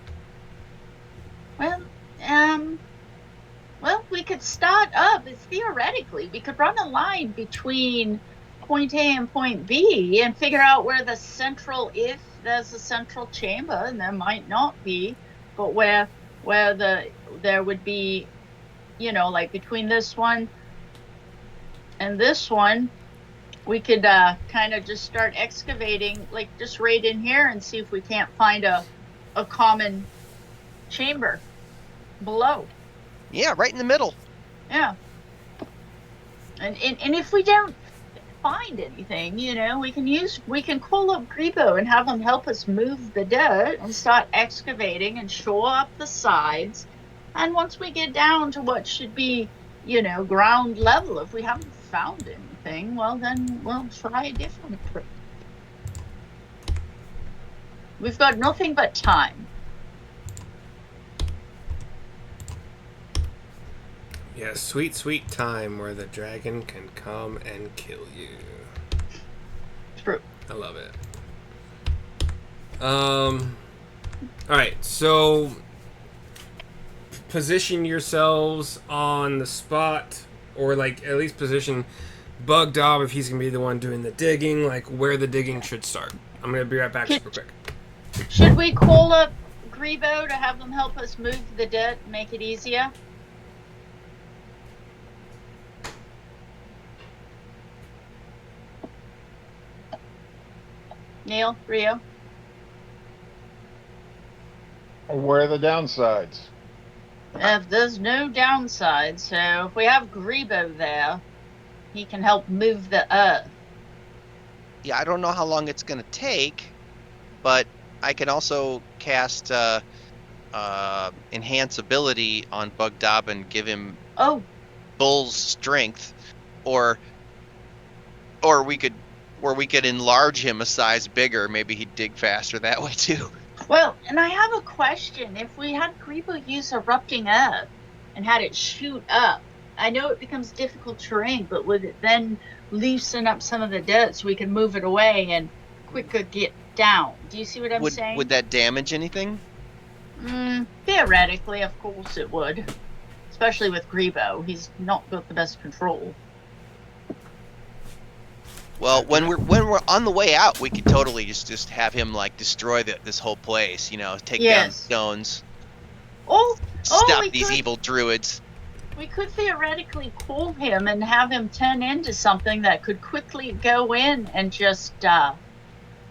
Well, we could start up. Theoretically, we could run a line between point A and point B and figure out where the central, if there's a central chamber, and there might not be, but where there would be, like between this one and this one, we could kind of just start excavating, like just right in here and see if we can't find a common chamber below. Yeah, right in the middle. Yeah. And if we don't find anything, we can call up Grebo and have him help us move the dirt and start excavating and shore up the sides. And once we get down to what should be, ground level, if we haven't found anything, well, then we'll try a different approach. We've got nothing but time. Yeah, sweet, sweet time where the dragon can come and kill you. True. I love it. Alright, so position yourselves on the spot, or like at least position Bug Dob if he's gonna be the one doing the digging, like where the digging should start. I'm gonna be right back super quick. Should we call up Grebo to have them help us move the dirt and make it easier? Neil, Rio? Where are the downsides? If there's no downside, so if we have Grebo there, he can help move the earth. Yeah, I don't know how long it's gonna take, but I can also cast enhance ability on Bug Dob and give him Bull's strength, or we could enlarge him a size bigger. Maybe he'd dig faster that way too. Well, and I have a question. If we had Grebo use erupting earth and had it shoot up, I know it becomes difficult terrain, but would it then loosen up some of the dirt so we can move it away and quicker get down? Do you see what I'm saying? Would that damage anything? Theoretically, of course it would. Especially with Grebo. He's not got the best control. Well, when we're on the way out, we could totally just have him like destroy this whole place. Take down stones. Stop these evil druids. We could theoretically call him and have him turn into something that could quickly go in and just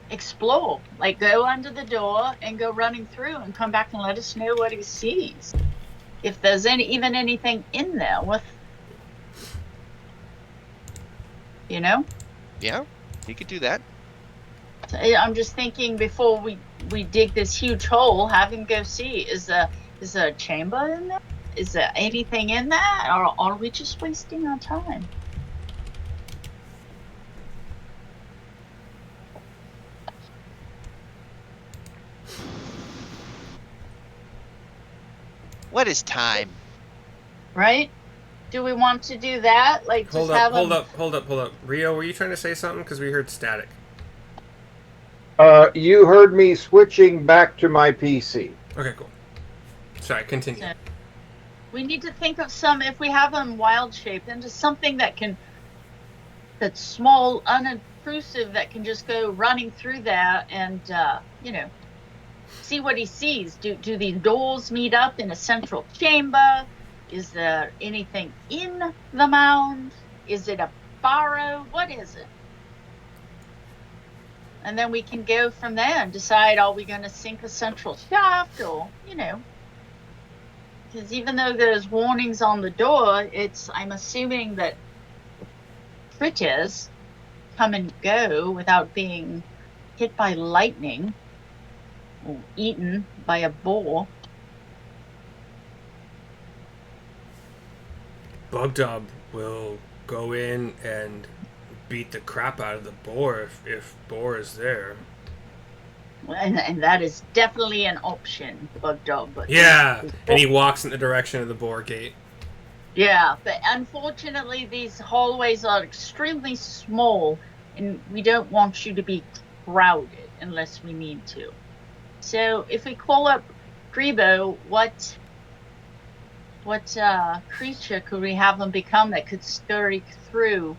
explore. Like go under the door and go running through and come back and let us know what he sees. If there's even anything in there with, Yeah, he could do that. I'm just thinking before we dig this huge hole, have him go see, is there a chamber in there? Is there anything in that, or are we just wasting our time? What is time? right? Do we want to do that? Like, Hold just up, have hold them. up, hold up, hold up. Rio, were you trying to say something? Because we heard static. You heard me switching back to my PC. Okay, cool. Sorry, continue. So we need to think of some, if we have them wild shaped, into something that's small, unobtrusive, that can just go running through that and, see what he sees. Do these doors meet up in a central chamber? Is there anything in the mound? Is it a burrow? What is it? And then we can go from there and decide, are we going to sink a central shaft, or, because even though there's warnings on the door, I'm assuming that critters come and go without being hit by lightning or eaten by a boar. Bugdub will go in and beat the crap out of the boar if boar is there. And that is definitely an option, Bug Dog. But Yeah, and he walks in the direction of the boar gate. yeah, but unfortunately, these hallways are extremely small, and we don't want you to be crowded unless we need to. So if we call up Grebo, what creature could we have him become that could scurry through?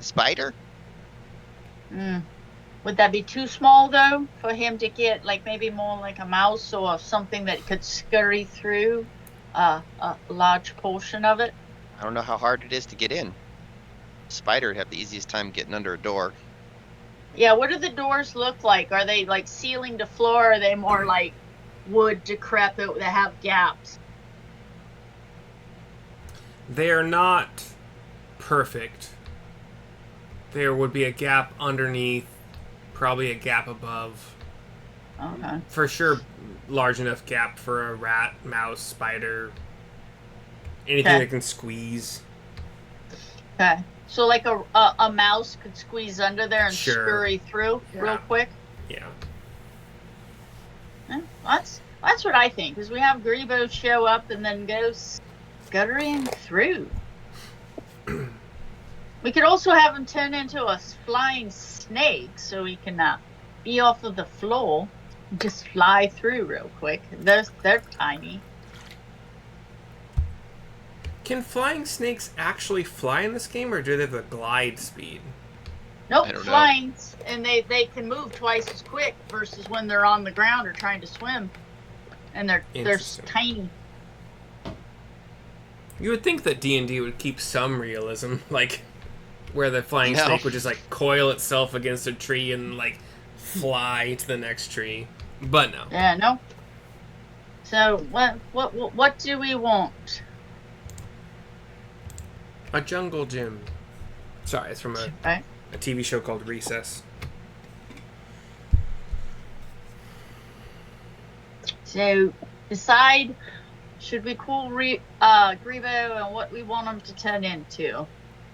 Spider? Would that be too small, though, for him to get, like, maybe more like a mouse or something that could scurry through a large portion of it? I don't know how hard it is to get in. Spider would have the easiest time getting under a door. Yeah, what do the doors look like? Are they, like, ceiling to floor, or are they more like wood decrepit that have gaps? They are not perfect. There would be a gap underneath, probably a gap above. Okay. For sure, large enough gap for a rat, mouse, spider, anything that can squeeze. Okay. So, like, a mouse could squeeze under there and Sure. scurry through real quick? Yeah. Yeah, that's what I think, because we have Grebo show up and then go scuttering through. We could also have him turn into a flying snake so he can be off of the floor and just fly through real quick. They're tiny. Can flying snakes actually fly in this game, or do they have a glide speed? Nope, I don't know. flying, and they can move twice as quick versus when they're on the ground or trying to swim, and they're Interesting. tiny. You would think that D&D would keep some realism, like where the flying No. snake would just like coil itself against a tree and like fly to the next tree, but no. Yeah, no. So what do we want? A jungle gym. Sorry, it's from Right. a TV show called Recess. So decide, should we call Grebo and what we want him to turn into?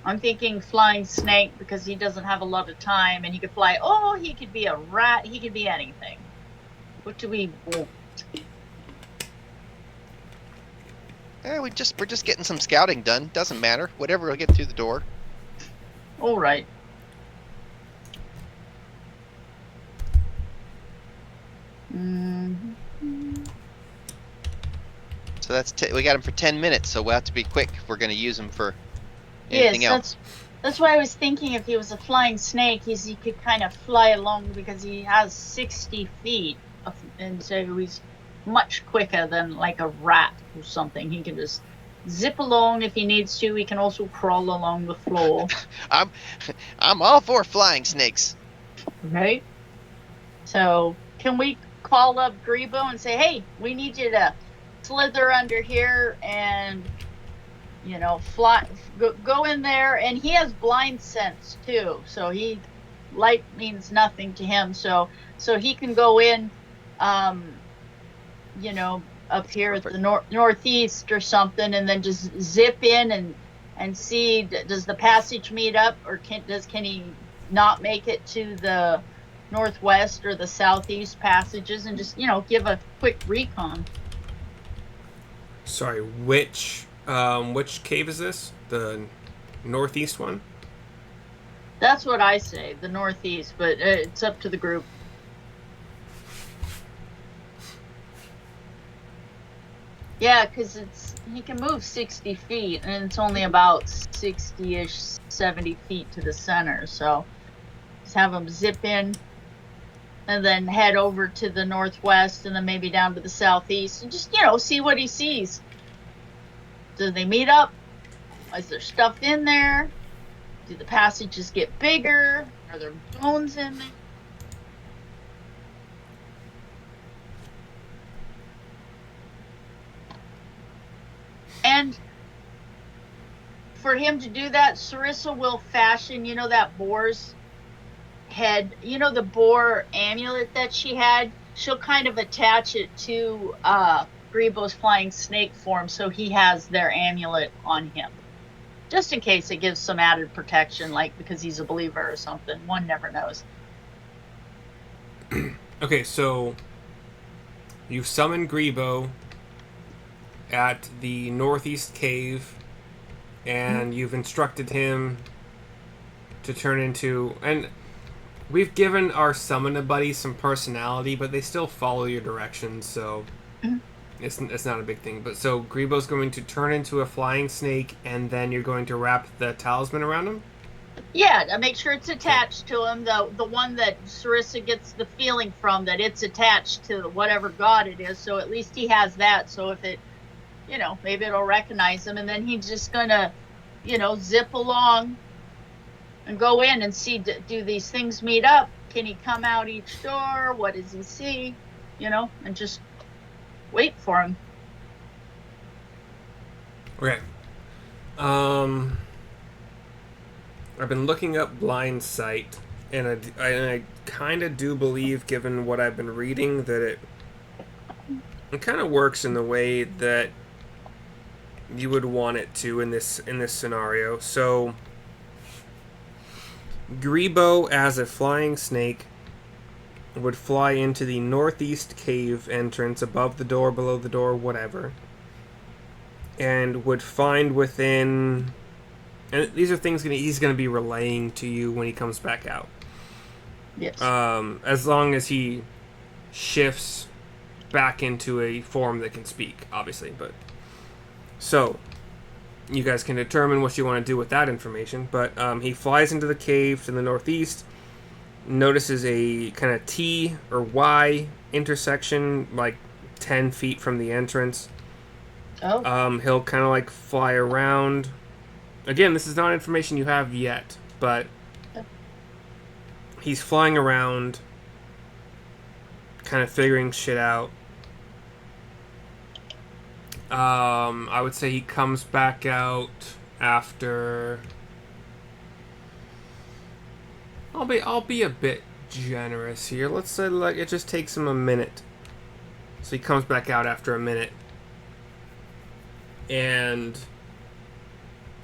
I'm thinking flying snake because he doesn't have a lot of time and he could fly. Oh, he could be a rat. He could be anything. What do we want? We're just getting some scouting done. Doesn't matter. Whatever will get through the door. All right. So that's we got him for 10 minutes. So we'll have to be quick if we're going to use him for anything Yes, else. that's why I was thinking if he was a flying snake, he could kind of fly along because he has 60 feet, and so he's much quicker than like a rat or something. He can just zip along if he needs to. He can also crawl along the floor. I'm all for flying snakes. Right? So can we call up Grebo and say, hey, we need you to slither under here and fly, go in there. And he has blind sense too, so light means nothing to him, so he can go in up here Perfect. at the northeast or something, and then just zip in and see, does the passage meet up, or can he not make it to the northwest or the southeast passages, and just give a quick recon. Sorry, which cave is this? The northeast one? That's what I say, the northeast, but it's up to the group. Yeah, because he can move 60 feet, and it's only about 60-ish, 70 feet to the center. So just have him zip in, and then head over to the northwest, and then maybe down to the southeast, and just see what he sees. Do they meet up? Is there stuff in there? Do the passages get bigger? Are there bones in there? And for him to do that, Sarissa will fashion, that boar's head, the boar amulet that she had. She'll kind of attach it to Grebo's flying snake form, so he has their amulet on him. Just in case it gives some added protection, like because he's a believer or something. One never knows. Okay, so you summon Grebo at the northeast cave, and you've instructed him to turn into... And we've given our summoner buddies some personality, but they still follow your directions, so... It's not a big thing. But so Grebo's going to turn into a flying snake, and then you're going to wrap the talisman around him? Yeah, to make sure it's attached to him. The one that Sarissa gets the feeling from, that it's attached to whatever god it is. So at least he has that. So if it, maybe it'll recognize him. And then he's just going to, zip along and go in and see, do these things meet up? Can he come out each door? What does he see? And just wait for him. Okay. I've been looking up blind sight, and I kind of do believe, given what I've been reading, that it kind of works in the way that you would want it to in this scenario. So, Grebo as a flying snake would fly into the northeast cave entrance, above the door, below the door, whatever, and would find within... And these are things he's going to be relaying to you when he comes back out. Yes. As long as he shifts back into a form that can speak, obviously. But so, you guys can determine what you want to do with that information. But he flies into the cave to the northeast, notices a kind of T or Y intersection, like 10 feet from the entrance. Oh. He'll kind of like fly around. Again, this is not information you have yet, but he's flying around, kind of figuring shit out. I would say he comes back out after... I'll be a bit generous here. Let's say like it just takes him a minute. So he comes back out after a minute, and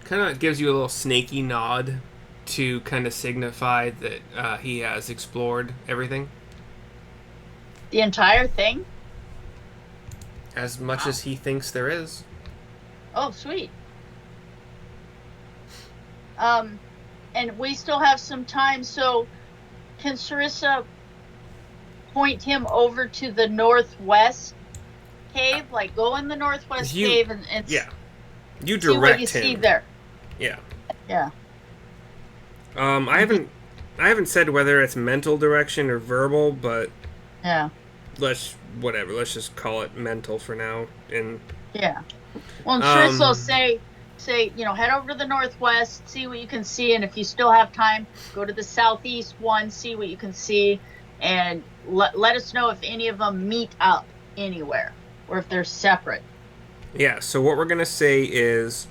kind of gives you a little snaky nod to kind of signify that he has explored everything. The entire thing? As much as he thinks there is. Oh, sweet. And we still have some time, so can Sarissa point him over to the northwest cave? Like, go in the northwest cave and yeah. You see direct what you him. see there. Yeah. Yeah. I haven't said whether it's mental direction or verbal, but yeah. Let's just call it mental for now. And yeah. Well, Sarissa will say, head over to the northwest, see what you can see, and if you still have time, go to the southeast one, see what you can see, and let us know if any of them meet up anywhere or if they're separate. Yeah, so what we're going to say is,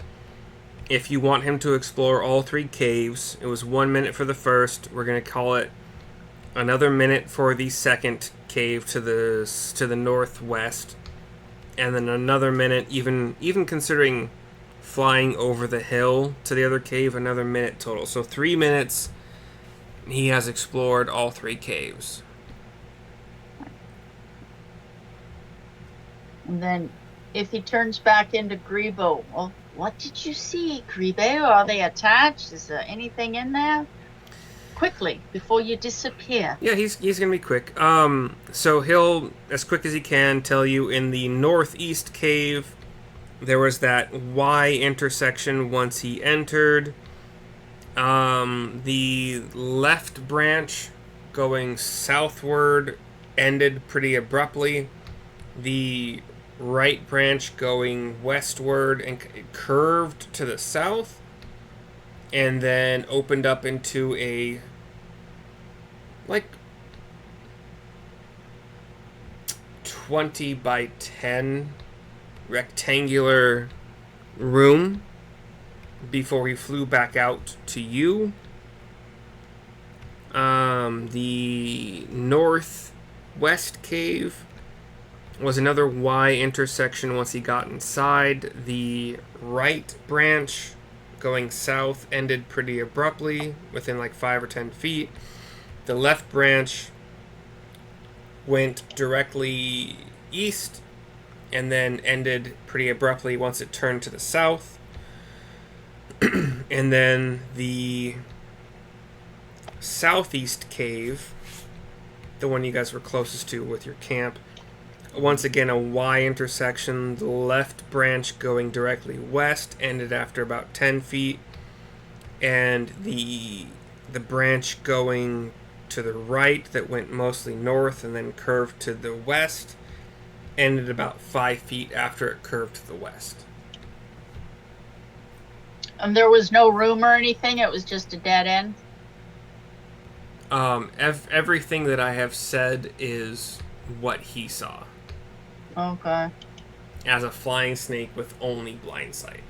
if you want him to explore all 3 caves, it was 1 minute for the first, we're going to call it another minute for the second cave to the northwest, and then another minute, even considering flying over the hill to the other cave, another minute total. So 3 minutes, he has explored all 3 caves. And then if he turns back into Grebo. Well, what did you see, Grebo? Are they attached? Is there anything in there? Quickly, before you disappear. Yeah, he's gonna be quick. So he'll, as quick as he can, tell you in the northeast cave, there was that Y intersection once he entered. The left branch going southward ended pretty abruptly. The right branch going westward and curved to the south, and then opened up into a like 20 by 10 rectangular room before he flew back out to you. The northwest cave was another Y intersection once he got inside. The right branch going south ended pretty abruptly within like 5 or 10 feet. The left branch went directly east and then ended pretty abruptly once it turned to the south. And then the southeast cave, the one you guys were closest to with your camp, once again a Y intersection. The left branch going directly west ended after about 10 feet, and the branch going to the right that went mostly north and then curved to the west ended about 5 feet after it curved to the west. And there was no room or anything? It was just a dead end? Everything that I have said is what he saw. Okay. As a flying snake with only blind sight.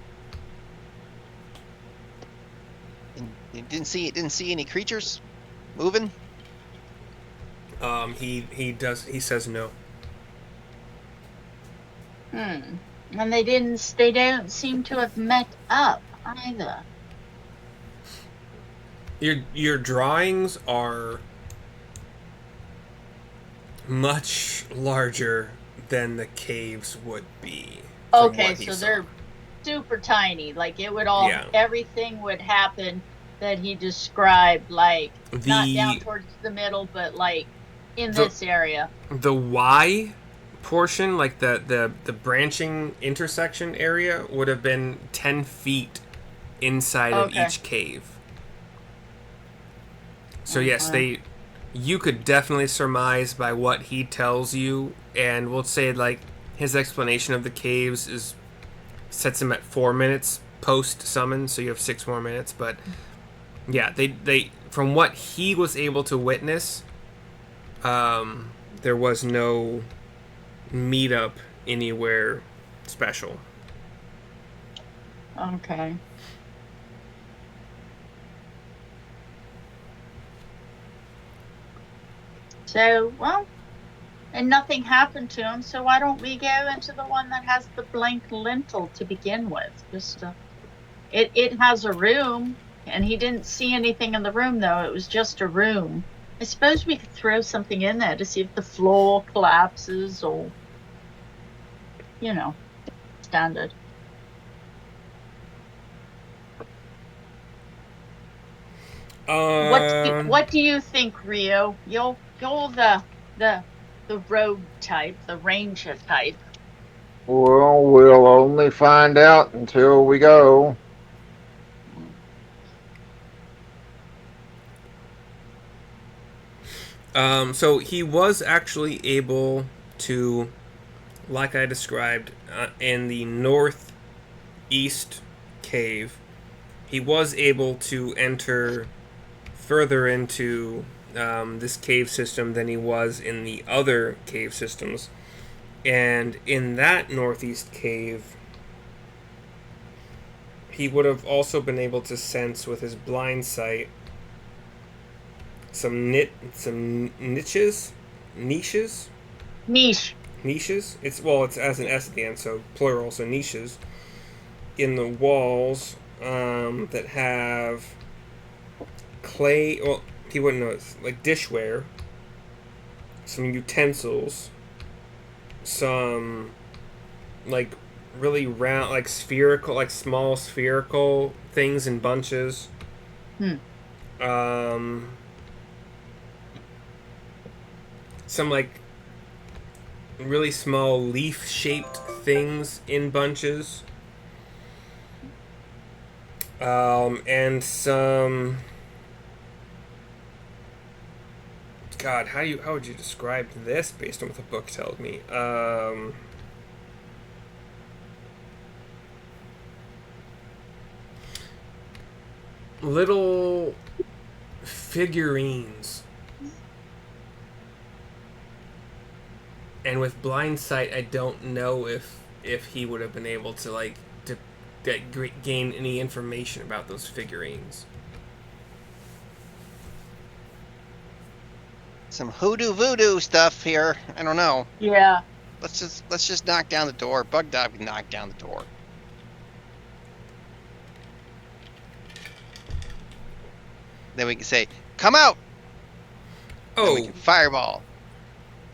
You didn't see any creatures moving? He says no. And they don't seem to have met up either. Your drawings are much larger than the caves would be. Okay, so they're super tiny. Like it would all, everything would happen that he described, like not down towards the middle, but like in this area. The Y portion, like the branching intersection area, would have been 10 feet inside of each cave. So yes, you could definitely surmise by what he tells you, and we'll say like his explanation of the caves sets him at 4 minutes post summon, so you have 6 more minutes. But yeah, they from what he was able to witness, there was no meetup anywhere special. Okay. So, well, and nothing happened to him, so why don't we go into the one that has the blank lintel to begin with? Just it has a room, and he didn't see anything in the room, though. It was just a room. I suppose we could throw something in there to see if the floor collapses or, standard. What do you think, Rio? You're the rogue type, the ranger type. Well, we'll only find out until we go. So he was actually able to, like I described, in the northeast cave, he was able to enter further into this cave system than he was in the other cave systems. And in that northeast cave, he would have also been able to sense with his blind sight some niches. It's as an S at the end, so plural, so niches in the walls that have clay. Well, he wouldn't know it's like dishware, some utensils, some like really round, like spherical, like small spherical things in bunches. Um, some like really small leaf-shaped things in bunches. And some. God, how would you describe this based on what the book tells me? Little figurines. And with blind sight, I don't know if he would have been able to like to gain any information about those figurines. Some hoodoo voodoo stuff here. I don't know. Yeah. Let's just knock down the door. Bug Dog can knock down the door. Then we can say, "Come out!" Then we Oh, can fireball.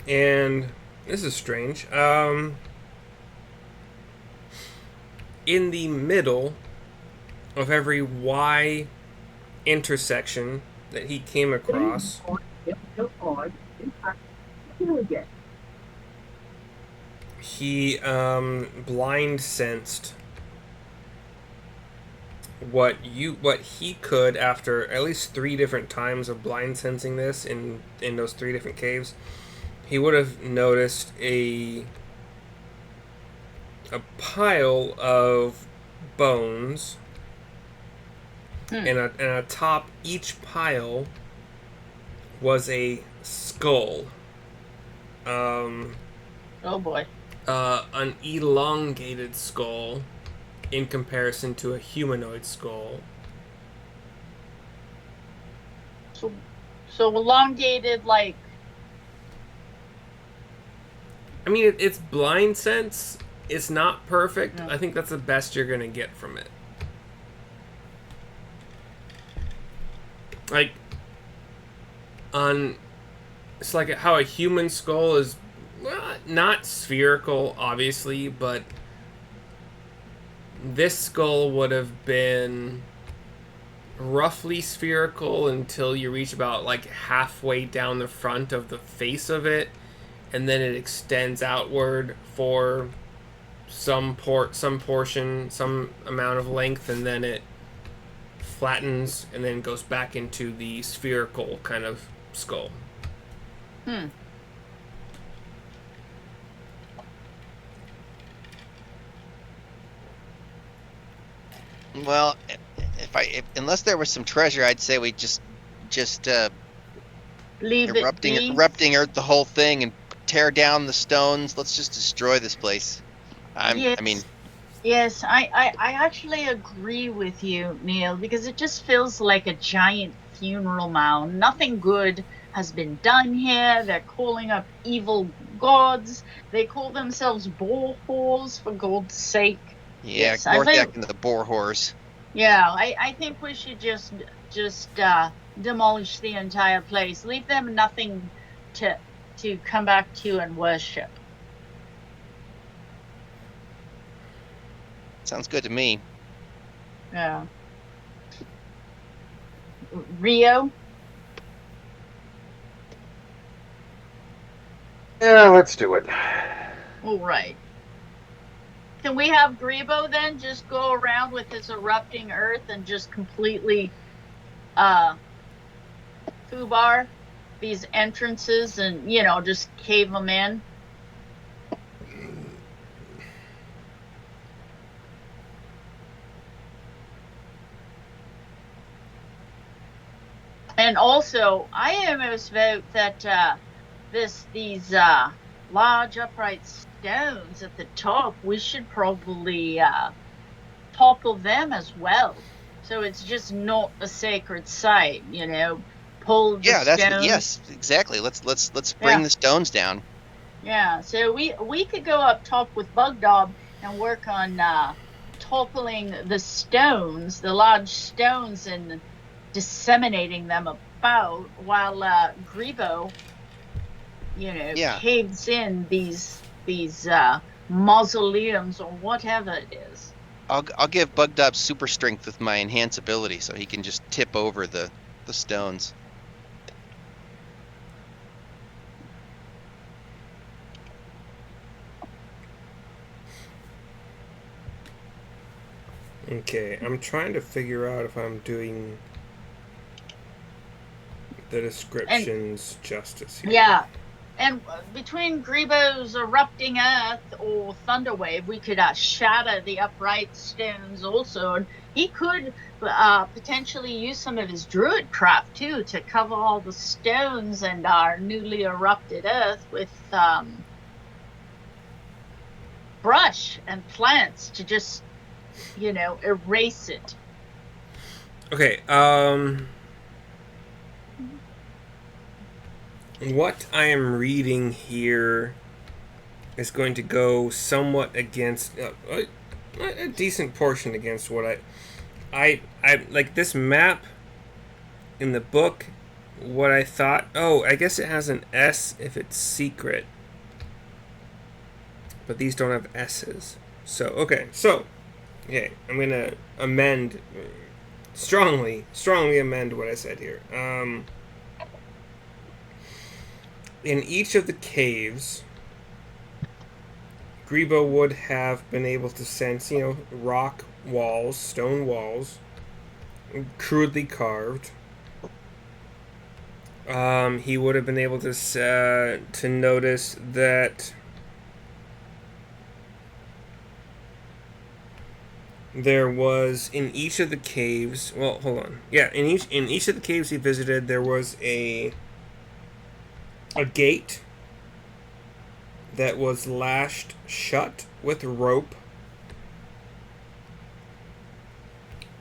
and this is strange. In the middle of every Y intersection that he came across, he blind sensed what he could after at least 3 different times of blind sensing this in those 3 different caves. He would have noticed a pile of bones, and atop each pile was a skull. Oh boy. An elongated skull in comparison to a humanoid skull. So elongated, like. I mean, it's blind sense. It's not perfect. Yeah. I think that's the best you're gonna get from it. Like, it's like how a human skull is not spherical, obviously, but this skull would have been roughly spherical until you reach about like halfway down the front of the face of it, and then it extends outward for some portion, some amount of length, and then it flattens and then goes back into the spherical kind of skull. Well, unless there was some treasure, I'd say we just Leave erupting it be. earth the whole thing and tear down the stones. Let's just destroy this place. Yes, I actually agree with you, Neil, because it just feels like a giant funeral mound. Nothing good has been done here. They're calling up evil gods. They call themselves boreholes, for God's sake. Yeah, Yes, I Gorthak think. and the boar whores. Yeah, I think we should just demolish the entire place. Leave them nothing to come back to and worship. Sounds good to me. Yeah. Rio? Yeah, let's do it. All right. Can we have Grebo then just go around with his erupting earth and just completely foobar these entrances and, just cave them in? And also, I almost vote that these large upright stones at the top, we should probably topple them as well. So it's just not a sacred site, Pull the stones. Yes, exactly. Let's bring the stones down. Yeah, so we could go up top with Bug Dog and work on toppling the stones, the large stones, and disseminating them about, while Grebo, caves in these mausoleums or whatever it is. I'll give Bug Dub super strength with my enhance ability, so he can just tip over the stones. Okay, I'm trying to figure out if I'm doing the descriptions justice here. Yeah. And between Grebo's erupting earth or Thunderwave, we could shatter the upright stones also. And he could potentially use some of his druid craft too to cover all the stones and our newly erupted earth with brush and plants to just, erase it. Okay, what I am reading here is going to go somewhat against a decent portion against what I like this map in the book. What I thought, I guess it has an S if it's secret, but these don't have S's. So I'm gonna amend, strongly amend what I said here. In each of the caves, Grebo would have been able to sense, rock walls, stone walls, crudely carved. He would have been able to notice that there was in each of the caves. Well, hold on. Yeah, in each of the caves he visited, there was a gate that was lashed shut with rope.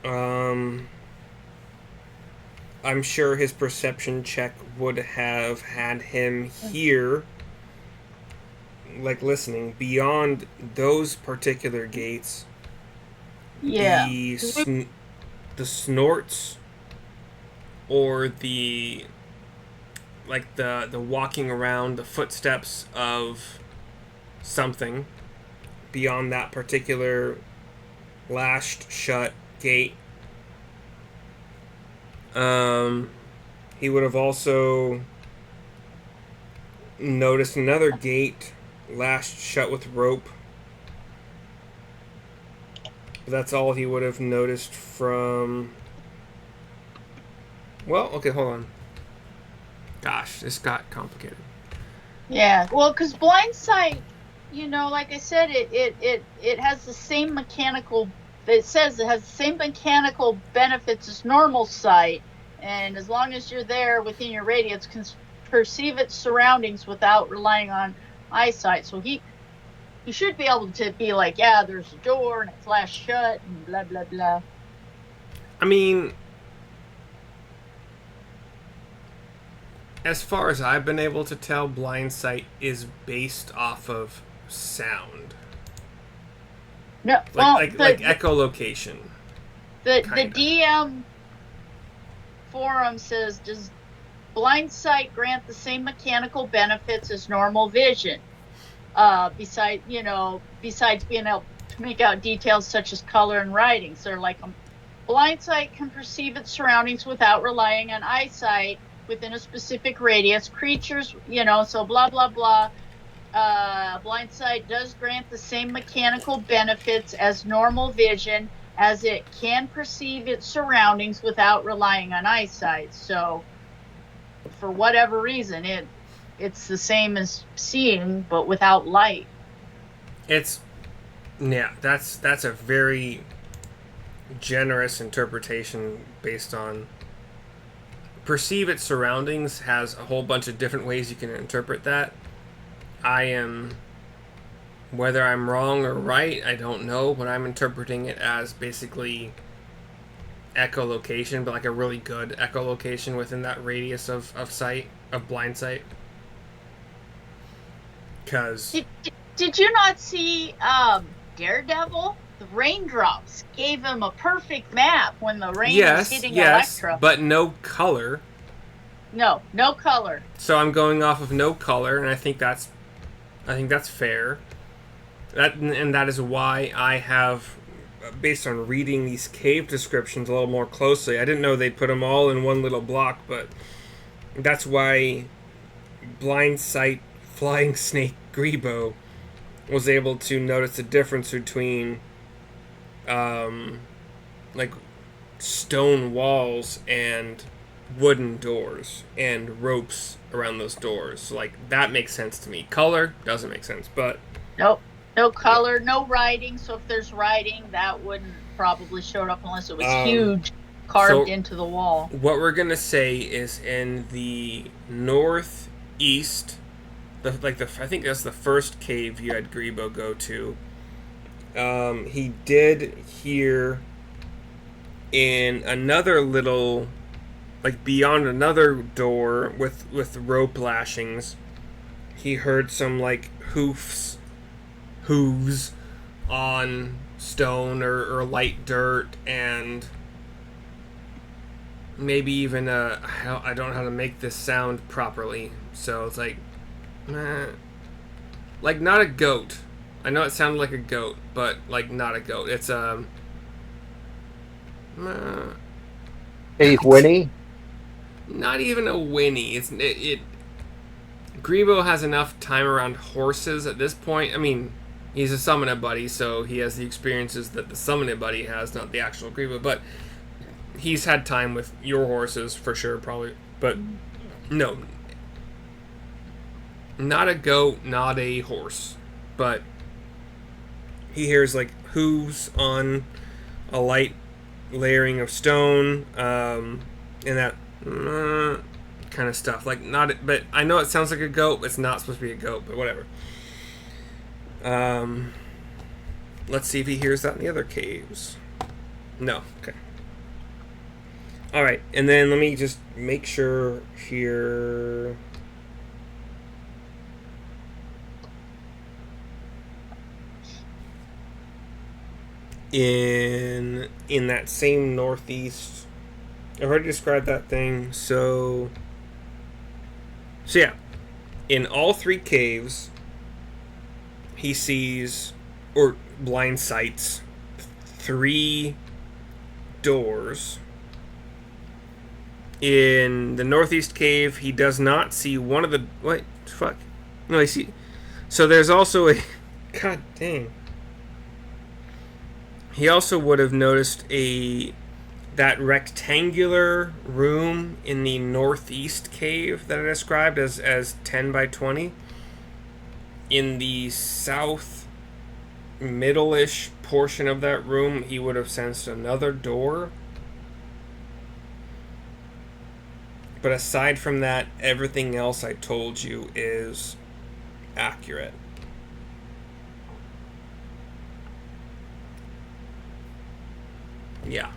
I'm sure his perception check would have had him hear, like listening, beyond those particular gates. Yeah. The snorts or the walking around, the footsteps of something beyond that particular lashed shut gate. He would have also noticed another gate lashed shut with rope. But that's all he would have noticed from... Well, okay, hold on. Gosh, this got complicated. Yeah, well, because blind sight, like I said, it has the same mechanical. It says it has the same mechanical benefits as normal sight, and as long as you're there within your radius, can perceive its surroundings without relying on eyesight. So he should be able to be like, yeah, there's a door and it's lashed shut and blah blah blah. I mean, as far as I've been able to tell, blind sight is based off of sound. No, like echolocation. The DM forum says, does blind sight grant the same mechanical benefits as normal vision? Besides being able to make out details such as color and writing. So like blind sight can perceive its surroundings without relying on eyesight within a specific radius. Creatures, so blah blah blah. Blind sight does grant the same mechanical benefits as normal vision, as it can perceive its surroundings without relying on eyesight. So for whatever reason, it's the same as seeing, but without light. That's a very generous interpretation based on perceive its surroundings. Has a whole bunch of different ways you can interpret that. Whether I'm wrong or right, I don't know, but I'm interpreting it as basically echolocation, but like a really good echolocation within that radius of sight, of blind sight. Because did you not see Daredevil? The raindrops gave him a perfect map when the rain was hitting Elektra. But no color. No color. So I'm going off of no color, and I think that's fair. That is why I have, based on reading these cave descriptions a little more closely. I didn't know they put them all in one little block, but that's why Blind Sight Flying Snake Grebo was able to notice the difference between, like stone walls and wooden doors and ropes around those doors. So, like, that makes sense to me. Color doesn't make sense, but Nope. No color, no writing. So if there's writing, that wouldn't probably show up unless it was huge, carved so into the wall. what we're gonna say is in the northeast, I think that's the first cave you had Grebo go to. He did hear in another little, like beyond another door with rope lashings. He heard some like hooves on stone or light dirt, and maybe even I don't know how to make this sound properly, so it's like not a goat. I know it sounded like a goat, but like not a goat. It's Hey, Winnie. not even a whinny. It Grebo has enough time around horses at this point. I mean, he's a summoner buddy, so he has the experiences that the summoner buddy has, not the actual Grebo. But he's had time with your horses for sure, probably. But no, not a goat, not a horse. But he hears like hooves on a light layering of stone, and that kind of stuff. Like not, but I know it sounds like a goat. But it's not supposed to be a goat, but whatever. Let's see if he hears that in the other caves. No. Okay. All right, and then let me just make sure here. In that same northeast, I've already described that thing. So yeah, in all three caves, he sees or blind sights 3 doors. In the northeast cave, he does not see one of the what fuck. No, I see. So there's also a god dang. He also would have noticed that rectangular room in the northeast cave that I described as 10 by 20. In the south middle-ish portion of that room, he would have sensed another door. But aside from that, everything else I told you is accurate. Yeah.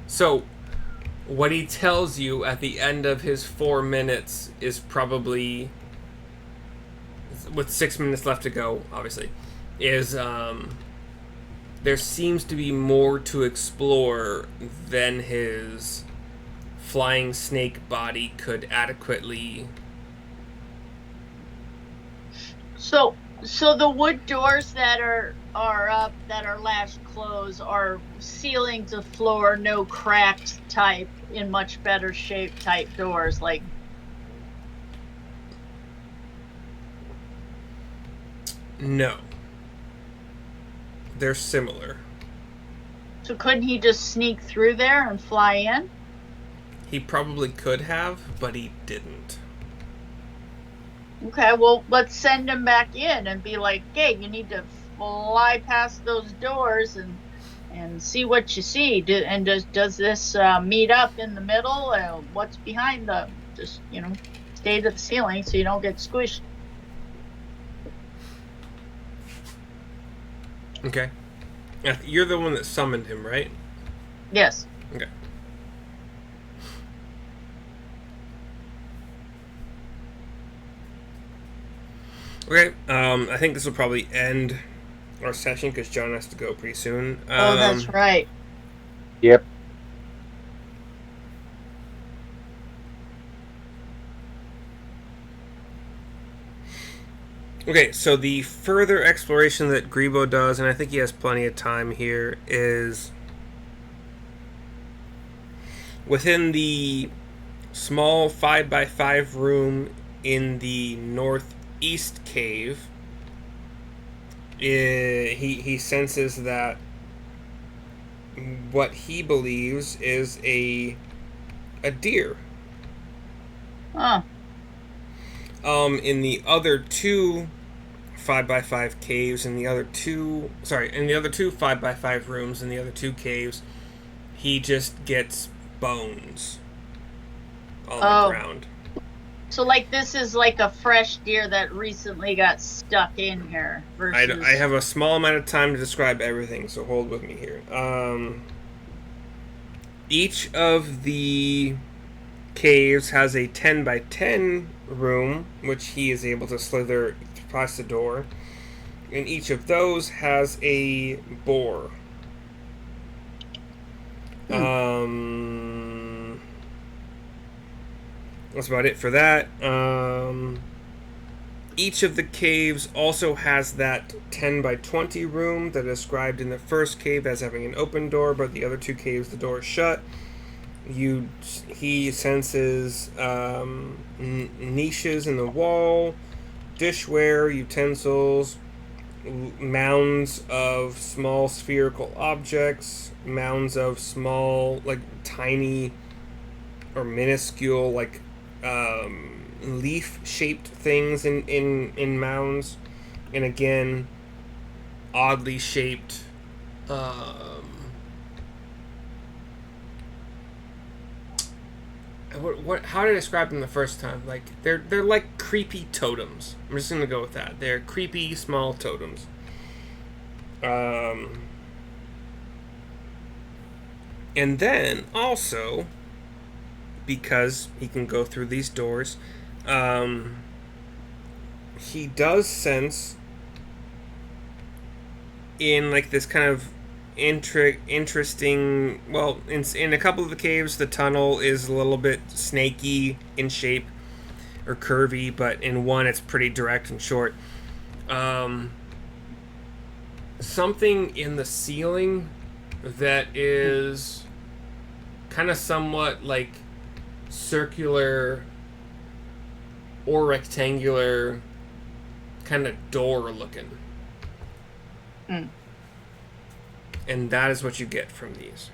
So, what he tells you at the end of his 4 minutes is probably, with 6 minutes left to go, obviously, is there seems to be more to explore than his flying snake body could adequately. So the wood doors that are up, that are lashed closed, are ceiling to floor, no cracked type, in much better shape type doors, like. No. They're similar. So couldn't he just sneak through there and fly in? He probably could have, but he didn't. Okay, well, let's send him back in and be like, hey, you need to fly past those doors and see what you see. Does this meet up in the middle? What's behind them? Just, stay to the ceiling so you don't get squished. Okay. You're the one that summoned him, right? Yes. Okay. Okay, I think this will probably end our session because John has to go pretty soon. Oh, that's right. Yep. Okay, so the further exploration that Grebo does, and I think he has plenty of time here, is within the small 5x5 room in the northeast cave. He senses that what he believes is a deer. Oh, In the other two 5x5 caves, in the other two 5x5 rooms, in the other two caves, he just gets bones on the oh. ground. So like this is like a fresh deer that recently got stuck in here versus. I have a small amount of time to describe everything, so hold with me here. Each of the caves has a 10x10 room, which he is able to slither past the door. And each of those has a boar. That's about it for that. Each of the caves also has that 10x20 room that is described in the first cave as having an open door, but the other two caves the door is shut. He senses niches in the wall, dishware, utensils, mounds of small spherical objects, mounds of small, like tiny or minuscule, like leaf-shaped things in mounds, and again, oddly shaped. How did I describe them the first time? Like they're like creepy totems. I'm just gonna go with that. They're creepy small totems. And then also, because he can go through these doors, he does sense in like this kind of interesting. Well, in a couple of the caves, the tunnel is a little bit snaky in shape or curvy, but in one, it's pretty direct and short. Something in the ceiling that is kind of somewhat like circular or rectangular, kind of door looking. And that is what you get from these.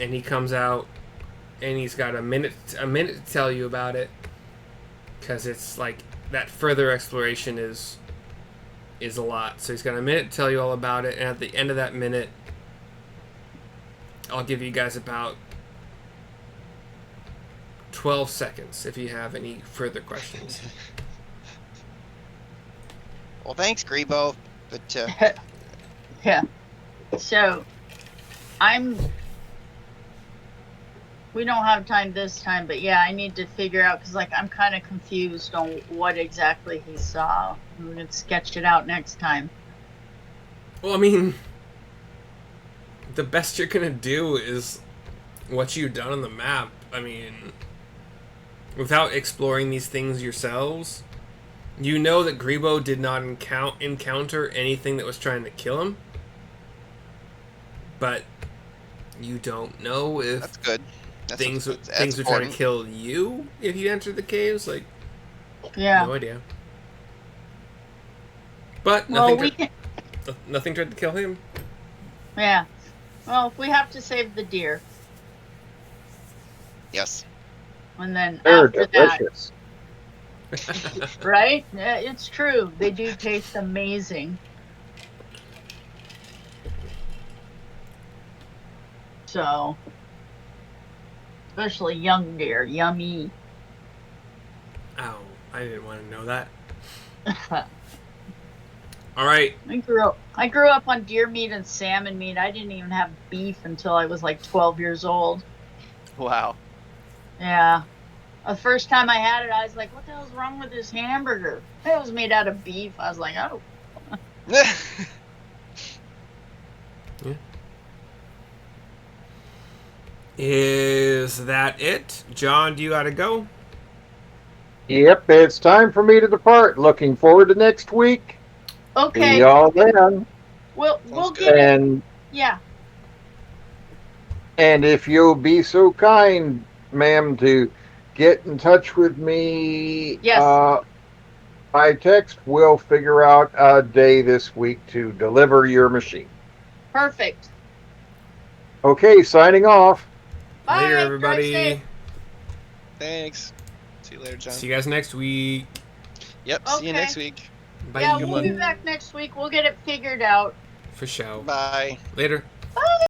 And he comes out, and he's got a minute to tell you about it, because it's like that further exploration is a lot. So he's got a minute to tell you all about it, and at the end of that minute, I'll give you guys about 12 seconds if you have any further questions. Well, thanks, Grebo. But Yeah. So, we don't have time this time, but yeah, I need to figure out, because like I'm kind of confused on what exactly he saw. We can sketch it out next time. Well, I mean, the best you're gonna do is what you've done on the map. I mean, without exploring these things yourselves, you know that Grebo did not encounter anything that was trying to kill him. But you don't know if that's good. Things were trying to kill you if you entered the caves. Like, Yeah. no idea. But nothing tried to kill him. Yeah. Well, we have to save the deer, Yes. and then They're after delicious. that, right? Yeah, it's true. They do taste amazing. So, especially young deer, yummy. Ow, I didn't want to know that. All right. I grew up on deer meat and salmon meat. I didn't even have beef until I was like 12 years old. Wow. Yeah. The first time I had it, I was like, what the hell's wrong with this hamburger? It was made out of beef. I was like, oh. Yeah. Is that it? John, do you gotta go? Yep, it's time for me to depart. Looking forward to next week. See Okay. y'all then. We'll Sounds get it. And Yeah. if you'll be so kind, ma'am, to get in touch with me Yes. by text, we'll figure out a day this week to deliver your machine. Perfect. Okay, signing off. Bye. Later, Drive everybody. safe. Thanks. See you later, John. See you guys next week. Yep. See you Okay. next week. Bye. Yeah, Good we'll be one. back next week. We'll get it figured out. For show. Bye. Later.